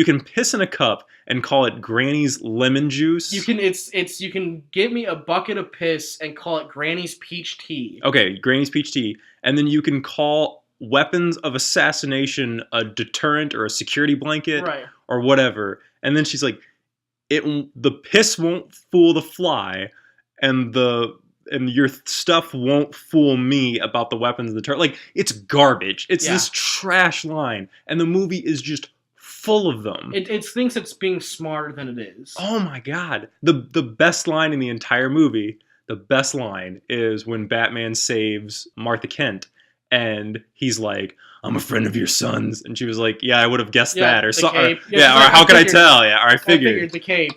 can piss in a cup and call it Granny's lemon juice. You can give me a bucket of piss and call it Granny's peach tea. Okay, Granny's peach tea. And then you can call weapons of assassination a deterrent or a security blanket or whatever. And then she's like, the piss won't fool the fly and your stuff won't fool me about the weapons of the deterrent. Like, it's garbage. It's this trash line. And the movie is just full of them. It thinks it's being smarter than it is. Oh my God. The best line in the entire movie, the best line is when Batman saves Martha Kent. And he's like, I'm a friend of your son's. And she was like, yeah, I would have guessed that. Or something. Or how could I tell? Yeah, or I figured. I figured the cape.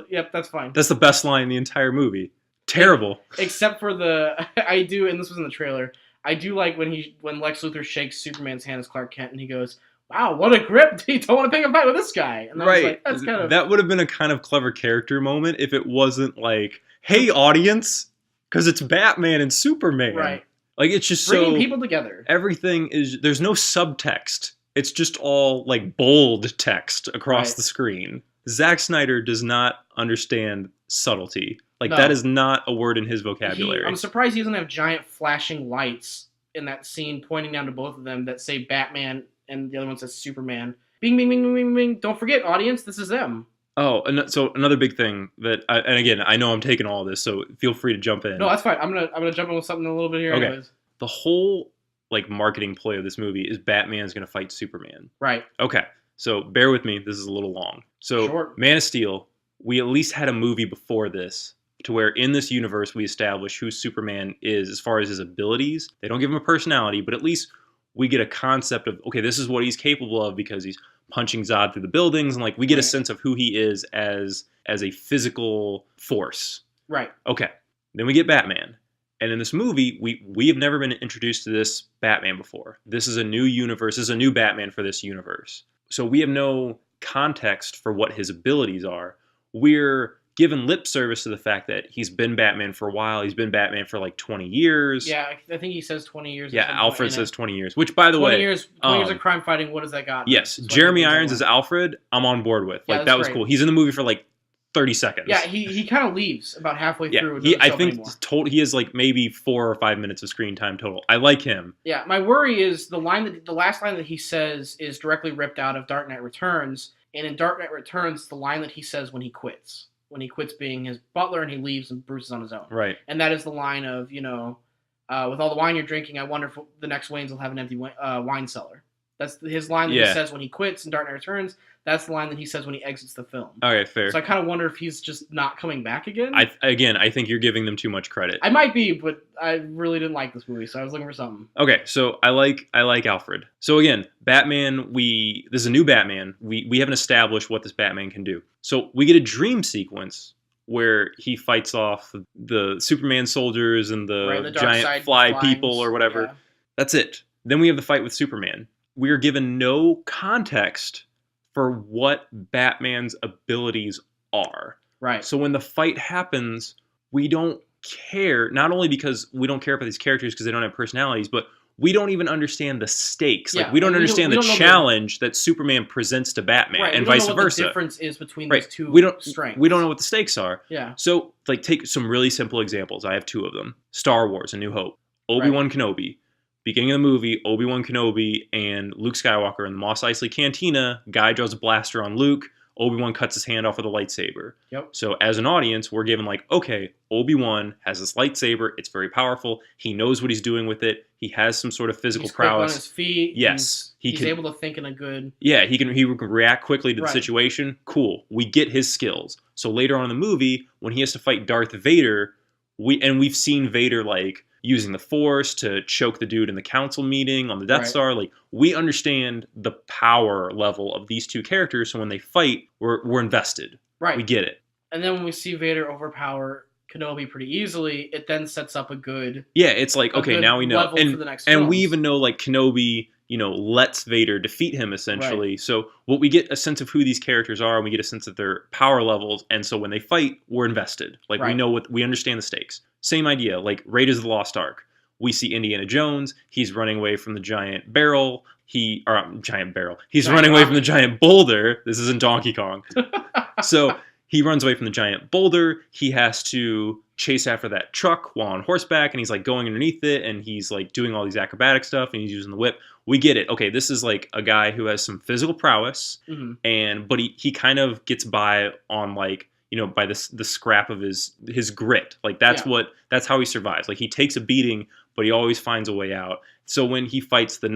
Yep, that's fine. That's the best line in the entire movie. Terrible. Except for and this was in the trailer, I do like when Lex Luthor shakes Superman's hand as Clark Kent and he goes, wow, what a grip. You don't want to pick a fight with this guy. And I was like, that's kind of... That would have been a kind of clever character moment if it wasn't like, hey, audience, because it's Batman and Superman. Right. Like, it's just bringing people together. Everything is... There's no subtext. It's just all, like, bold text across the screen. Zack Snyder does not understand subtlety. Like, that is not a word in his vocabulary. I'm surprised he doesn't have giant flashing lights in that scene pointing down to both of them that say Batman and the other one says Superman. Bing, bing, bing, bing, bing, bing. Don't forget, audience, this is them. Oh, so another big thing that, and again, I know I'm taking all of this, so feel free to jump in. No, that's fine. I'm gonna jump in with something a little bit here. Okay. Anyways. The whole like marketing play of this movie is Batman's gonna fight Superman. Right. Okay. So bear with me. This is a little long. So Man of Steel, we at least had a movie before this to where in this universe we establish who Superman is as far as his abilities. They don't give him a personality, but at least we get a concept of, okay, this is what he's capable of because he's punching Zod through the buildings, and like we get a sense of who he is as a physical force. Right. Okay. Then we get Batman. And in this movie, we have never been introduced to this Batman before. This is a new universe. This is a new Batman for this universe. So we have no context for what his abilities are. We're given lip service to the fact that he's been Batman for a while. He's been Batman for like 20 years. Yeah, I think he says 20 years. Yeah, Alfred says 20 years. Which, by the way... 20 years of crime fighting, what does that got? Yes, Jeremy Irons as Alfred, I'm on board with. Like, that was cool. He's in the movie for like 30 seconds. Yeah, he kind of leaves about halfway through. I think he has like maybe 4 or 5 minutes of screen time total. I like him. Yeah, my worry is the last line that he says is directly ripped out of Dark Knight Returns, and in Dark Knight Returns, the line that he says when he quits being his butler and he leaves and Bruce is on his own. Right. And that is the line of, with all the wine you're drinking, I wonder if the next Waynes will have an empty wine cellar. That's his line that he says when he quits in Dark Knight Returns. That's the line that he says when he exits the film. Okay, fair. So I kind of wonder if he's just not coming back again. I think you're giving them too much credit. I might be, but I really didn't like this movie, so I was looking for something. Okay, so I like Alfred. So again, Batman, this is a new Batman. We haven't established what this Batman can do. So we get a dream sequence where he fights off the Superman soldiers and the giant fly people or whatever. Yeah. That's it. Then we have the fight with Superman. We are given no context for what Batman's abilities are. Right. So when the fight happens, we don't care, not only because we don't care about these characters because they don't have personalities, but we don't even understand the stakes. Like, we don't understand the challenge that Superman presents to Batman, and vice versa. We don't know what the difference is between these two strengths. We don't know what the stakes are. Yeah. So, like, take some really simple examples. I have 2 of them. Star Wars, A New Hope. Obi-Wan Kenobi. Beginning of the movie, Obi-Wan Kenobi and Luke Skywalker in the Mos Eisley Cantina. Guy draws a blaster on Luke. Obi-Wan cuts his hand off with a lightsaber. Yep. So as an audience, we're given like, okay, Obi-Wan has this lightsaber. It's very powerful. He knows what he's doing with it. He has some sort of physical prowess. He's quick on his feet. Yes. He's able to think in a good... Yeah, he can react quickly to the situation. Cool. We get his skills. So later on in the movie, when he has to fight Darth Vader, we've seen Vader like using the Force to choke the dude in the council meeting on the Death Star. Like, we understand the power level of these 2 characters, so when they fight, we're invested. Right. We get it. And then when we see Vader overpower Kenobi pretty easily, it then sets up a good... Yeah, it's like, okay, now we know. For the next and we even know, like, Kenobi, lets Vader defeat him, essentially. Right. So what we get a sense of who these characters are, and we get a sense of their power levels, and so when they fight, we're invested. Like, we understand the stakes. Same idea, like Raiders of the Lost Ark. We see Indiana Jones. He's running away from the giant barrel. He's running away from the giant boulder. This isn't Donkey Kong. So he runs away from the giant boulder. He has to chase after that truck while on horseback, and he's like going underneath it, and he's like doing all these acrobatic stuff, and he's using the whip. We get it. Okay, this is like a guy who has some physical prowess, but he kind of gets by on like, by the scrap of his grit. Like, that's how he survives. Like, he takes a beating, but he always finds a way out. So when he fights the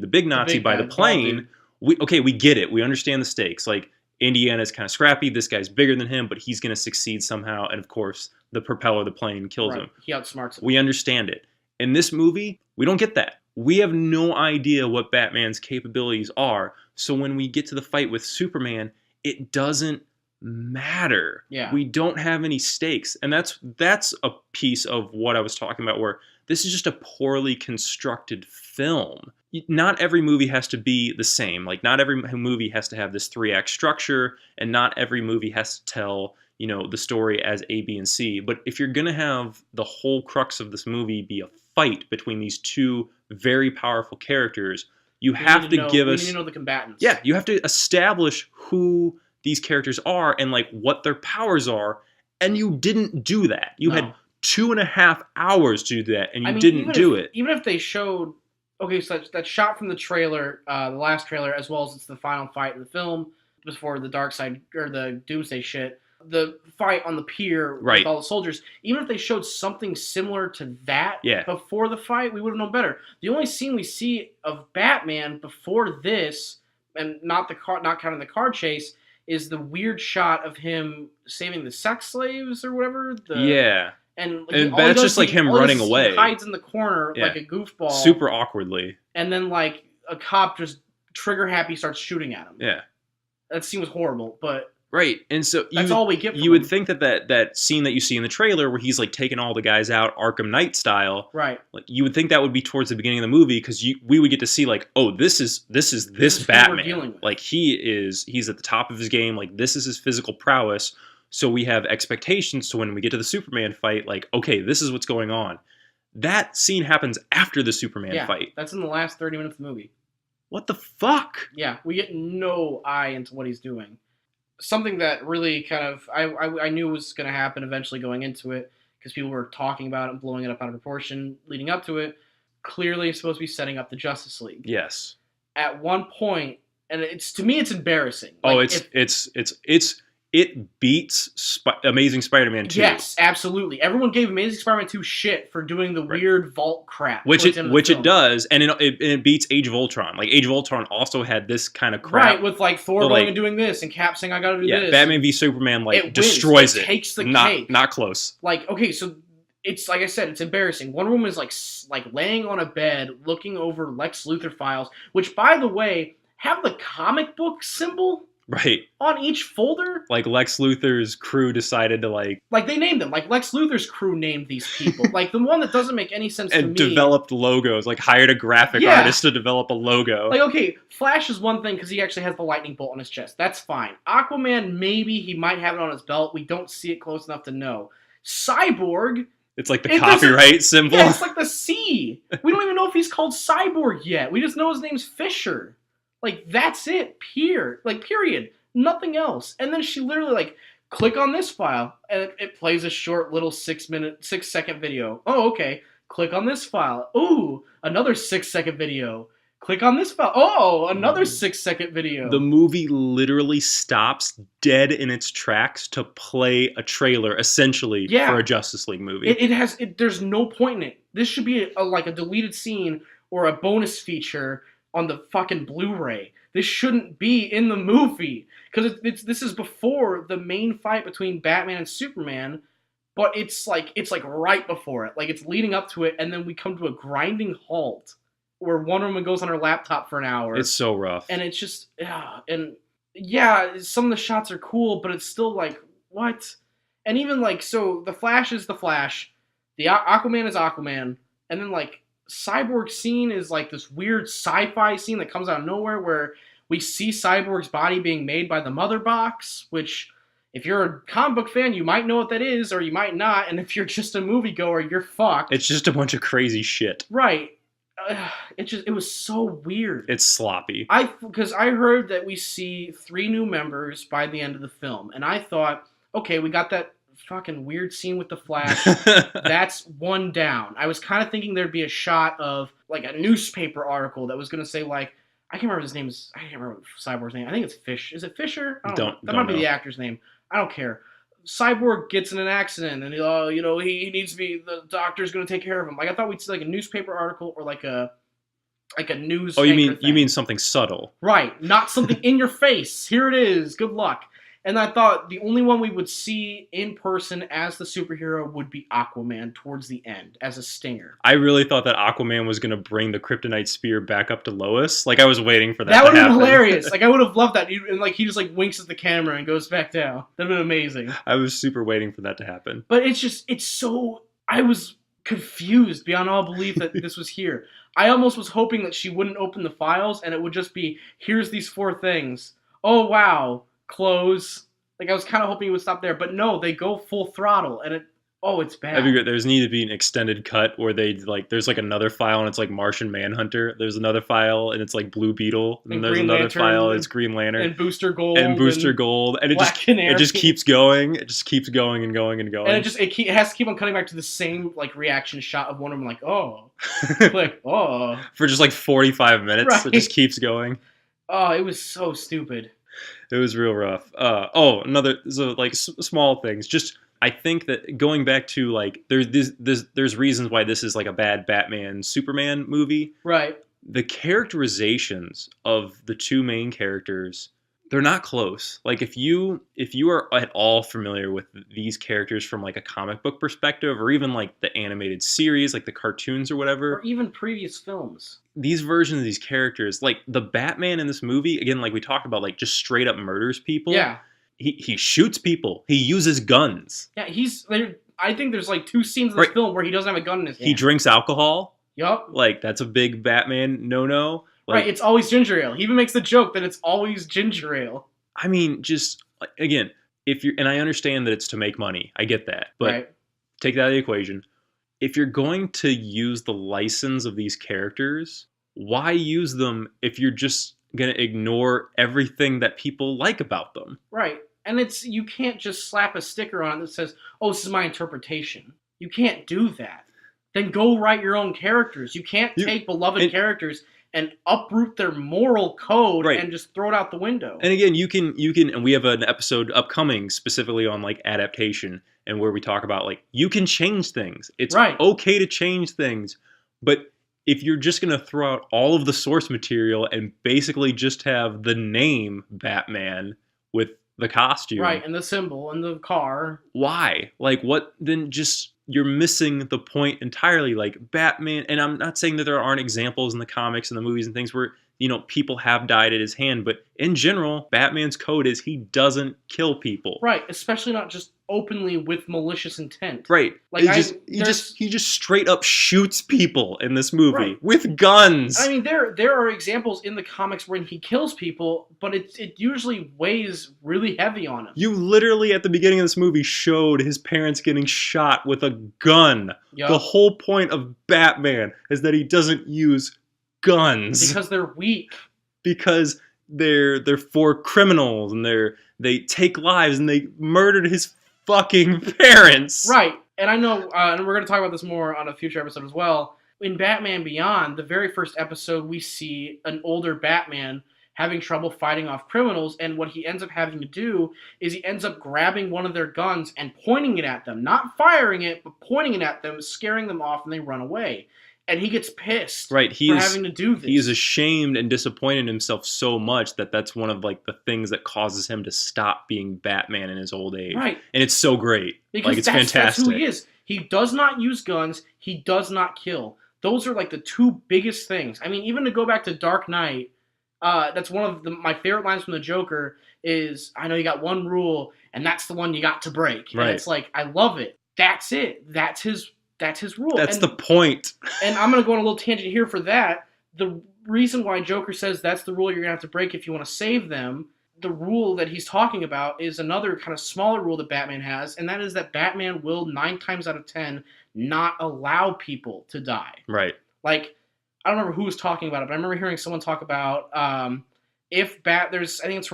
big Nazi by the plane, we get it. We understand the stakes. Like, Indiana's kind of scrappy. This guy's bigger than him, but he's going to succeed somehow. And of course, the propeller of the plane kills him. He outsmarts him. We understand it. In this movie, we don't get that. We have no idea what Batman's capabilities are. So when we get to the fight with Superman, it doesn't matter. Yeah. We don't have any stakes. And that's a piece of what I was talking about, where this is just a poorly constructed film. Not every movie has to be the same. Like, not every movie has to have this 3-act structure, and not every movie has to tell, the story as A, B, and C. But if you're going to have the whole crux of this movie be a fight between these 2 very powerful characters, you have to give us... We need to know the combatants. Yeah, you have to establish who these characters are and like what their powers are, and you didn't do that. You had 2.5 hours to do that, and you didn't do it. Even if they showed, so that shot from the trailer, the last trailer, as well as it's the final fight in the film before the Darkseid or the Doomsday shit, the fight on the pier with all the soldiers. Even if they showed something similar to that before the fight, we would have known better. The only scene we see of Batman before this, and not counting the car chase, is the weird shot of him saving the sex slaves or whatever. Yeah. And that's just like him running away. He hides in the corner like a goofball. Super awkwardly. And then like a cop just trigger happy starts shooting at him. Yeah. That scene was horrible, but... Right, and so that's all we get from you would think that scene that you see in the trailer where he's like taking all the guys out Arkham Knight style, right? Like you would think that would be towards the beginning of the movie because we would get to see like, oh, this is Batman. Like he's at the top of his game. Like this is his physical prowess. So we have expectations to when we get to the Superman fight. Like, okay, this is what's going on. That scene happens after the Superman fight. That's in the last 30 minutes of the movie. What the fuck? Yeah, we get no eye into what he's doing. Something that really kind of I knew was going to happen eventually going into it because people were talking about it and blowing it up out of proportion leading up to it. Clearly, it's supposed to be setting up the Justice League. Yes. At one point, and to me, it's embarrassing. Like, it beats Amazing Spider-Man 2. Yes, absolutely. Everyone gave Amazing Spider-Man 2 shit for doing the weird vault crap. Which it does, and it beats Age of Ultron. Like, Age of Ultron also had this kind of crap. Right, with, like, Thor going and doing this, and Cap saying, I gotta do this. Batman v Superman, like, destroys it. It takes the cake. Not close. Like, okay, so it's, like I said, it's embarrassing. Wonder Woman is, like laying on a bed, looking over Lex Luthor files, which, by the way, have the comic book symbol... Right. On each folder? Like Lex Luthor's crew decided to like they named them. Like Lex Luthor's crew named these people. Like the one that doesn't make any sense to me. And developed logos. Like hired a graphic artist to develop a logo. Like, okay, Flash is one thing because he actually has the lightning bolt on his chest. That's fine. Aquaman, maybe he might have it on his belt. We don't see it close enough to know. Cyborg... It's like the copyright symbol. Yeah, it's like the C. We don't even know if he's called Cyborg yet. We just know his name's Fisher. Like, that's it. Period. Nothing else. And then she literally, like, click on this file, and it plays a short little 6-second video. Oh, okay. Click on this file. Ooh, another 6-second video. Click on this file. Oh, another 6-second video. The movie literally stops dead in its tracks to play a trailer, essentially, for a Justice League movie. There's no point in it. This should be a deleted scene or a bonus feature on the fucking Blu-ray. This shouldn't be in the movie because this is before the main fight between Batman and Superman, but it's like right before it. Like it's leading up to it, and then we come to a grinding halt where Wonder Woman goes on her laptop for an hour. It's so rough, and it's just some of the shots are cool, but it's still like what? And even like so, the Flash is the Flash, the Aquaman is Aquaman, and then like. Cyborg scene is like this weird sci-fi scene that comes out of nowhere where we see Cyborg's body being made by the Mother Box, which if you're a comic book fan, you might know what that is, or you might not, and if you're just a moviegoer, you're fucked. It's just a bunch of crazy shit. Right. It was so weird. It's sloppy. Because I heard that we see 3 new members by the end of the film, and I thought, okay, we got that fucking weird scene with the Flash. That's one down. I was kind of thinking there'd be a shot of like a newspaper article that was going to say like I can't remember his name. I can't remember Cyborg's name. I think it's Fish. Is it Fisher? I don't know. That might be the actor's name. I don't care. Cyborg gets in an accident and he needs to be the doctor's going to take care of him. Like I thought we'd see like a newspaper article or like a news. Oh, you mean something subtle? Right, not something in your face. Here it is. Good luck. And I thought the only one we would see in person as the superhero would be Aquaman towards the end as a stinger. I really thought that Aquaman was going to bring the kryptonite spear back up to Lois. Like I was waiting for that. That would have been hilarious. Like I would have loved that. And like he just like winks at the camera and goes back down. That'd been amazing. I was super waiting for that to happen. But it's so I was confused beyond all belief that this was here. I almost was hoping that she wouldn't open the files and it would just be here's these 4 things. Oh wow. Close. Like I was kind of hoping it would stop there, but no, they go full throttle, and it's bad. That'd be great. There's need to be an extended cut where there's like another file and it's like Martian Manhunter. There's another file and it's like Blue Beetle, and there's another file it's Green Lantern and Booster Gold and it just keeps going. It just keeps going and going and going. And it has to keep on cutting back to the same like reaction shot of Wonder Woman, like click, for just like 45 minutes. Right. It just keeps going. Oh, it was so stupid. It was real rough. Small things. Just I think that going back to like there's reasons why this is like a bad Batman Superman movie. Right. The characterizations of the 2 main characters They're not close. Like if you are at all familiar with these characters from like a comic book perspective, or even like the animated series, like the cartoons or whatever, or even previous films, these versions of these characters, like the Batman in this movie, again, like we talked about, like just straight up murders people. Yeah. He shoots people. He uses guns. Yeah, I think there's like 2 scenes in this film where he doesn't have a gun in his hand. He drinks alcohol. Yup. Like that's a big Batman no-no. Like, right, it's always ginger ale. He even makes the joke that it's always ginger ale. I mean, just again, and I understand that it's to make money. I get that. But take that out of the equation. If you're going to use the license of these characters, why use them if you're just going to ignore everything that people like about them? Right. And you can't just slap a sticker on it that says, "Oh, this is my interpretation." You can't do that. Then go write your own characters. You can't take beloved characters and uproot their moral code and just throw it out the window. And again, you can, and we have an episode upcoming specifically on like adaptation, and where we talk about like you can change things. It's okay to change things, but if you're just going to throw out all of the source material and basically just have the name Batman with the costume, and the symbol and the car, why? Like what? Then just. You're missing the point entirely. Like Batman, and I'm not saying that there aren't examples in the comics and the movies and things where, people have died at his hand, but in general, Batman's code is he doesn't kill people. Right, especially not just openly with malicious intent. Right. Like he just straight up shoots people in this movie with guns. I mean, there are examples in the comics when he kills people, but it usually weighs really heavy on him. You literally at the beginning of this movie showed his parents getting shot with a gun. Yep. The whole point of Batman is that he doesn't use guns because they're weak. Because they're for criminals and they take lives and they murdered his fucking parents. Right. And I know, and we're going to talk about this more on a future episode as well. In Batman Beyond, the very first episode, we see an older Batman having trouble fighting off criminals, and what he ends up having to do is he ends up grabbing one of their guns and pointing it at them. Not firing it, but pointing it at them, scaring them off, and they run away. And he gets pissed for having to do this. He is ashamed and disappointed in himself so much that that's one of like the things that causes him to stop being Batman in his old age. Right. And it's so great. Because it's fantastic. That's who he is. He does not use guns. He does not kill. Those are like the 2 biggest things. I mean, even to go back to Dark Knight, that's one of my favorite lines from the Joker is, "I know you got one rule, and that's the one you got to break." And it's like, I love it. That's it. That's his rule. That's the point. And I'm going to go on a little tangent here for that. The reason why Joker says that's the rule you're going to have to break if you want to save them, the rule that he's talking about is another kind of smaller rule that Batman has, and that is that Batman will 9 times out of 10 not allow people to die. Right. Like, I don't remember who was talking about it, but I remember hearing someone talk about I think it's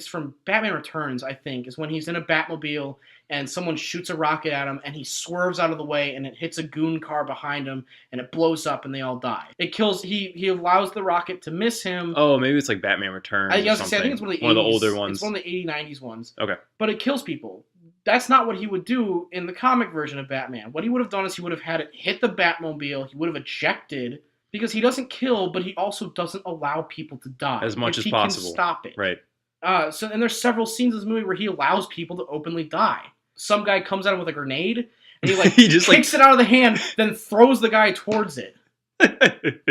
from Batman Returns, I think, is when he's in a Batmobile and someone shoots a rocket at him and he swerves out of the way and it hits a goon car behind him and it blows up and they all die. It kills, he allows the rocket to miss him. Oh, maybe it's like Batman Returns I think it's one of the 80s, one of the older ones. It's one of the 80s, 90s ones. Okay. But it kills people. That's not what he would do in the comic version of Batman. What he would have done is he would have had it hit the Batmobile, he would have ejected, because he doesn't kill, but he also doesn't allow people to die. As much as possible. He can stop it. Right. And there's several scenes in this movie where he allows people to openly die. Some guy comes at him with a grenade, and he just kicks it out of the hand, then throws the guy towards it.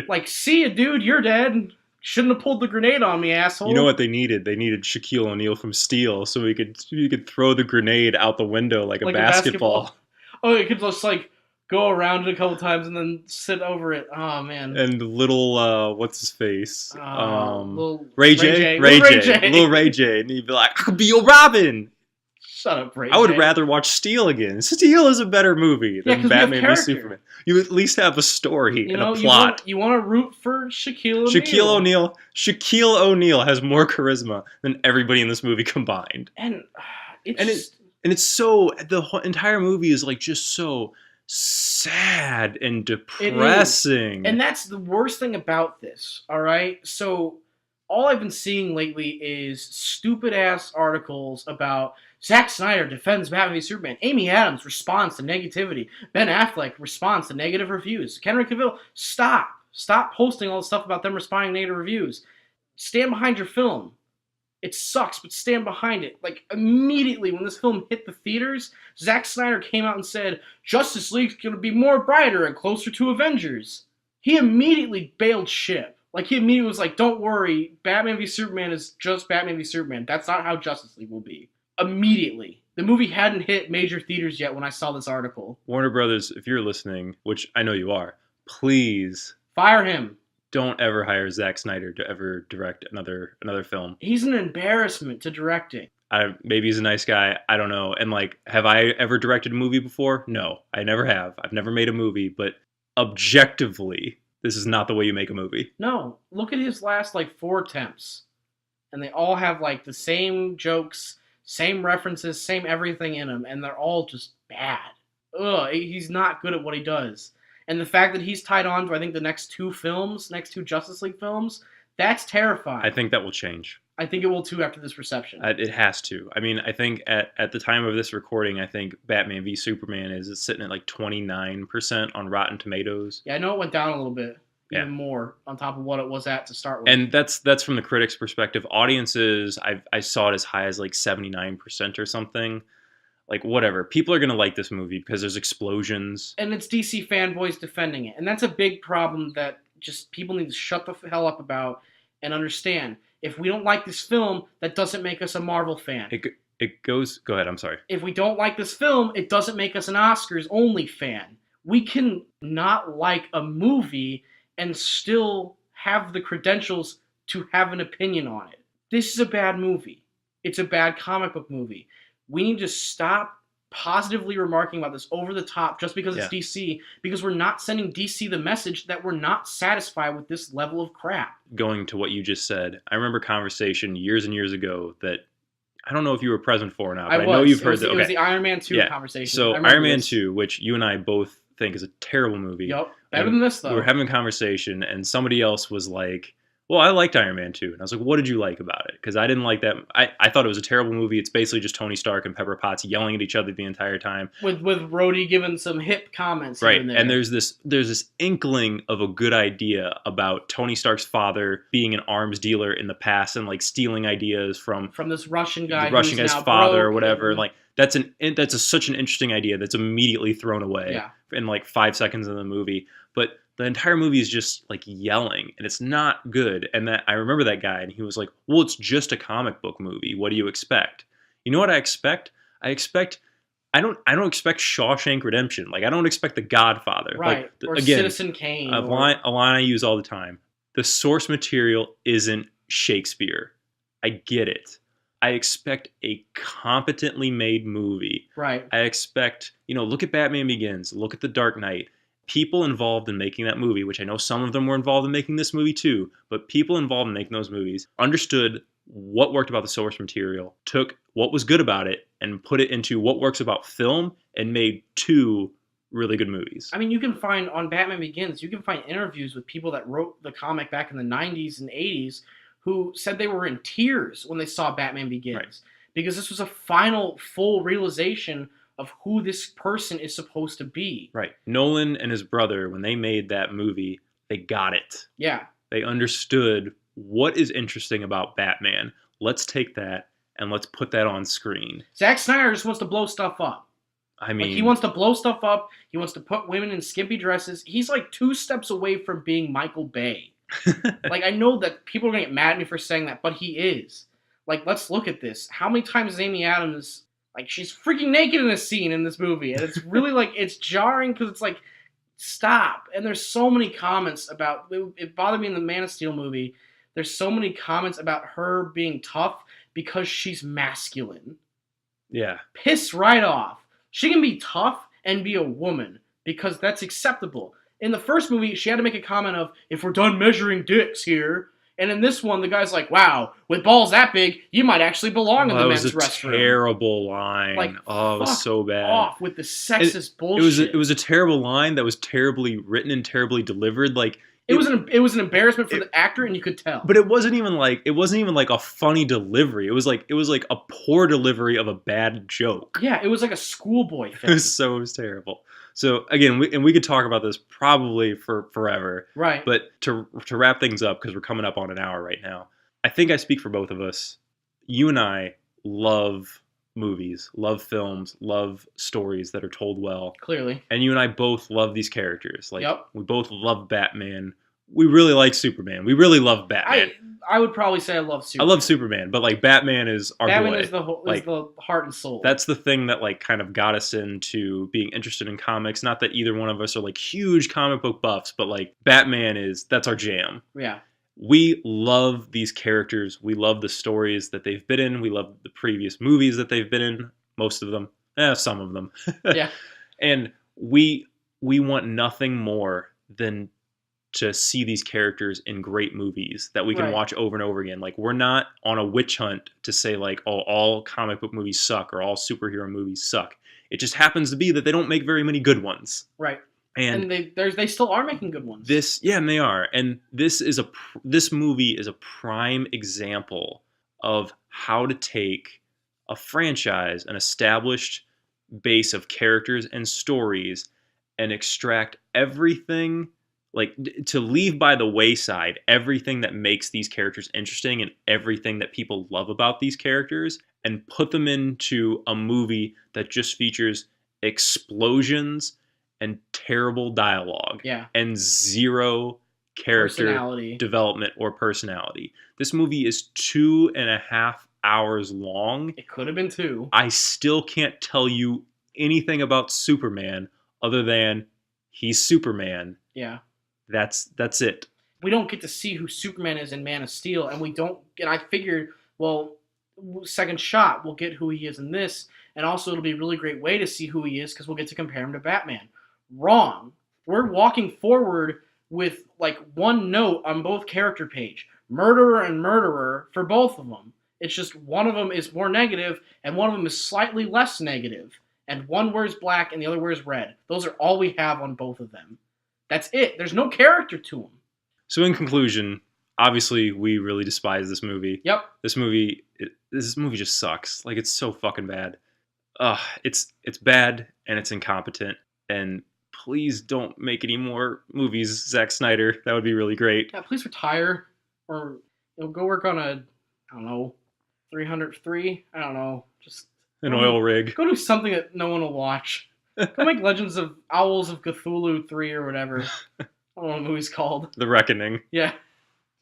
Like, see ya, dude, you're dead. Shouldn't have pulled the grenade on me, asshole. You know what they needed? They needed Shaquille O'Neal from Steel, so you could throw the grenade out the window like a basketball. Oh, it could just like go around it a couple times and then sit over it. Oh man. And little what's his face? Little Ray J. Little Ray J. And he'd be like, I could be your Robin. Shut up, Ray J. I would rather watch Steel again. Steel is a better movie than Batman v Superman. You at least have a story and a plot. You want to root for Shaquille O'Neal. Shaquille O'Neal has more charisma than everybody in this movie combined. And it's so, the whole entire movie is like just so sad and depressing. And that's the worst thing about this, all right? So all I've been seeing lately is stupid-ass articles about Zack Snyder defends Batman v Superman. Amy Adams responds to negativity. Ben Affleck responds to negative reviews. Henry Cavill, stop. Stop posting all the stuff about them responding to negative reviews. Stand behind your film. It sucks, but stand behind it. Like, immediately when this film hit the theaters, Zack Snyder came out and said, Justice League's gonna be more brighter and closer to Avengers. He immediately bailed ship. Like, he immediately was like, don't worry, Batman v Superman is just Batman v Superman. That's not how Justice League will be. Immediately. The movie hadn't hit major theaters yet when I saw this article. Warner Brothers, if you're listening, which I know you are, please fire him. Don't ever hire Zack Snyder to ever direct another film. He's an embarrassment to directing. Maybe he's a nice guy. I don't know. And like, have I ever directed a movie before? No, I never have. I've never made a movie, but objectively, this is not the way you make a movie. No, look at his last like 4 attempts. And they all have like the same jokes, same references, same everything in them, and they're all just bad. Ugh, he's not good at what he does. And the fact that he's tied on to, I think, the next 2 Justice League films, that's terrifying. I think that will change. I think it will too after this reception. It has to. I mean, I think at the time of this recording, I think Batman v Superman is sitting at like 29% on Rotten Tomatoes. Yeah, I know it went down a little bit, even more on top of what it was at to start with. And that's from the critics' perspective. Audiences, I saw it as high as like 79% or something. Like, whatever. People are going to like this movie because there's explosions. And it's DC fanboys defending it. And that's a big problem that just people need to shut the hell up about and understand. If we don't like this film, that doesn't make us a Marvel fan. It goes... Go ahead, I'm sorry. If we don't like this film, it doesn't make us an Oscars-only fan. We can not like a movie and still have the credentials to have an opinion on it. This is a bad movie. It's a bad comic book movie. We need to stop positively remarking about this over the top just because it's DC, because we're not sending DC the message that we're not satisfied with this level of crap. Going to what you just said, I remember a conversation years and years ago that I don't know if you were present for or not, but I know you've heard that. It was the Iron Man 2 conversation. So Iron Man 2, which you and I both think is a terrible movie. Yep. Better than this, though. We were having a conversation, and somebody else was like, well, I liked Iron Man 2. And I was like, what did you like about it? Because I didn't like that. I thought it was a terrible movie. It's basically just Tony Stark and Pepper Potts yelling at each other the entire time. With Rhodey giving some hip comments. Right. And there's this inkling of a good idea about Tony Stark's father being an arms dealer in the past and like stealing ideas from this Russian guy. The Russian guy's father or whatever. Like that's such an interesting idea that's immediately thrown away in like 5 seconds of the movie. But the entire movie is just like yelling and it's not good. And that I remember that guy and he was like, well, it's just a comic book movie. What do you expect? You know what I expect? I don't expect Shawshank Redemption. Like I don't expect The Godfather. Right. Like, or again, Citizen Kane. A line I use all the time. The source material isn't Shakespeare. I get it. I expect a competently made movie. Right. I expect, look at Batman Begins. Look at The Dark Knight. People involved in making that movie, which I know some of them were involved in making this movie too, but people involved in making those movies understood what worked about the source material, took what was good about it, and put it into what works about film, and made 2 really good movies. I mean, you can find on Batman Begins, you can find interviews with people that wrote the comic back in the 90s and 80s who said they were in tears when they saw Batman Begins. Right. Because this was a final, full realization of who this person is supposed to be. Right. Nolan and his brother, when they made that movie, they got it. Yeah. They understood what is interesting about Batman. Let's take that and let's put that on screen. Zack Snyder just wants to blow stuff up. I mean... he wants to blow stuff up. He wants to put women in skimpy dresses. He's like 2 steps away from being Michael Bay. Like, I know that people are going to get mad at me for saying that, but he is. Like, let's look at this. How many times is Amy Adams... Like, she's freaking naked in a scene in this movie. And it's really, like, it's jarring because it's like, stop. And there's so many comments about, it bothered me in the Man of Steel movie. There's so many comments about her being tough because she's masculine. Yeah. Piss right off. She can be tough and be a woman because that's acceptable. In the first movie, she had to make a comment of, if we're done measuring dicks here... And in this one, the guy's like, wow, with balls that big, you might actually belong in the men's restroom. That was a terrible line. Like, it was so bad. Off with the sexist bullshit. It was a terrible line that was terribly written and terribly delivered. Like it was an embarrassment for the actor, and you could tell. But it wasn't even like a funny delivery. It was like a poor delivery of a bad joke. Yeah, it was like a schoolboy thing. It was terrible. So again, we could talk about this probably for forever. Right. But to wrap things up, because we're coming up on an hour right now, I think I speak for both of us. you and I love movies, love films, love stories that are told well. Clearly. And you and I both love these characters. Like, yep. We both love Batman. We really like Superman. We really love Batman. I would probably say I love Superman. I love Superman, but like Batman is our Batman boy. is the heart and soul. That's the thing that like kind of got us into being interested in comics. Not that either one of us are like huge comic book buffs, but like Batman that's our jam. Yeah. We love these characters. We love the stories that they've been in. We love the previous movies that they've been in. Most of them. Some of them. Yeah. And we want nothing more than to see these characters in great movies that we can watch over and over again. Like, we're not on a witch hunt to say like, oh, all comic book movies suck or all superhero movies suck. It just happens to be that they don't make very many good ones. Right. And they still are making good ones. And they are. And this movie is a prime example of how to take a franchise, an established base of characters and stories, and extract everything, like to leave by the wayside everything that makes these characters interesting and everything that people love about these characters, and put them into a movie that just features explosions and terrible dialogue, and zero character development or personality. This movie is 2.5 hours long. It could have been 2. I still can't tell you anything about Superman other than he's Superman. Yeah. That's it. We don't get to see who Superman is in Man of Steel, and I figured, well, second shot, we'll get who he is in this, and also it'll be a really great way to see who he is because we'll get to compare him to Batman. Wrong. We're walking forward with like one note on both character page. Murderer and murderer for both of them. It's just one of them is more negative and one of them is slightly less negative. And one wears black and the other wears red. Those are all we have on both of them. That's it. There's no character to them. So in conclusion, obviously we really despise this movie. Yep. This movie just sucks. Like, it's so fucking bad. It's bad and it's incompetent, and please don't make any more movies, Zack Snyder. That would be really great. Yeah, please retire or go work on a, I don't know, 303. I don't know, just an oil rig. Go do something that no one will watch. Go make Legends of Owls of Cthulhu 3 or whatever. I don't know what the movie's called. The Reckoning. Yeah.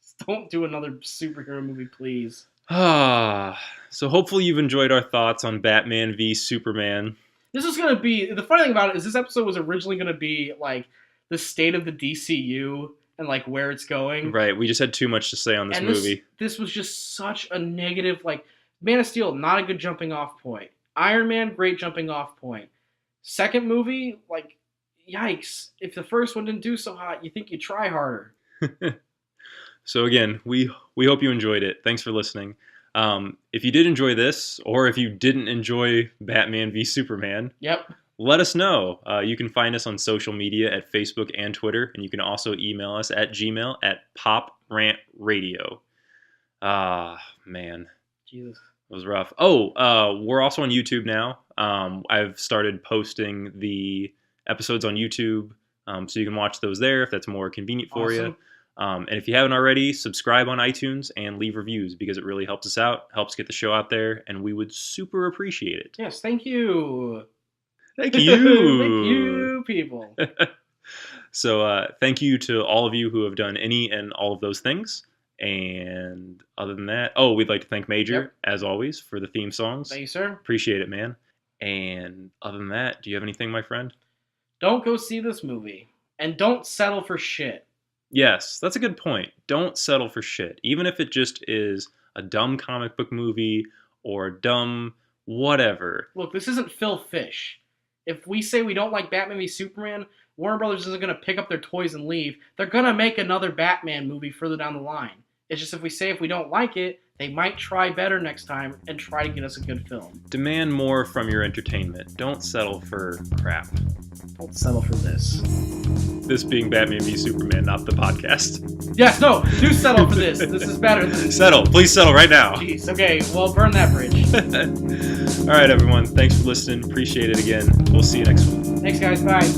Just don't do another superhero movie, please. So hopefully you've enjoyed our thoughts on Batman v Superman. This is going to be, the funny thing about it is this episode was originally going to be like the state of the DCU and like where it's going. Right, we just had too much to say on this movie. This was just such a negative, like, Man of Steel, not a good jumping off point. Iron Man, great jumping off point. Second movie, like, yikes. If the first one didn't do so hot, you think you'd try harder. So again, we hope you enjoyed it. Thanks for listening. If you did enjoy this, or if you didn't enjoy Batman v Superman, let us know. You can find us on social media at Facebook and Twitter, and you can also email us at Gmail at poprantradio. Man. Jesus. It was rough. We're also on YouTube now. I've started posting the episodes on YouTube, so you can watch those there if that's more convenient for you. And if you haven't already, subscribe on iTunes and leave reviews because it really helps us out, helps get the show out there, and we would super appreciate it. Yes, thank you. Thank you. Thank you, people. So thank you to all of you who have done any and all of those things. And other than that, we'd like to thank Major, as always, for the theme songs. Thank you, sir. Appreciate it, man. And other than that, do you have anything, my friend? Don't go see this movie. And don't settle for shit. Yes, that's a good point. Don't settle for shit. Even if it just is a dumb comic book movie or a dumb whatever. Look, this isn't Phil Fish. If we say we don't like Batman v Superman, Warner Brothers isn't going to pick up their toys and leave. They're going to make another Batman movie further down the line. It's just if we say if we don't like it, they might try better next time and try to get us a good film. Demand more from your entertainment. Don't settle for crap. Don't settle for this. This being Batman v Superman, not the podcast. Yes, no, do settle for this. This is better than... Settle. Please settle right now. Jeez, okay, well, burn that bridge. All right, everyone. Thanks for listening. Appreciate it again. We'll see you next week. Thanks, guys. Bye.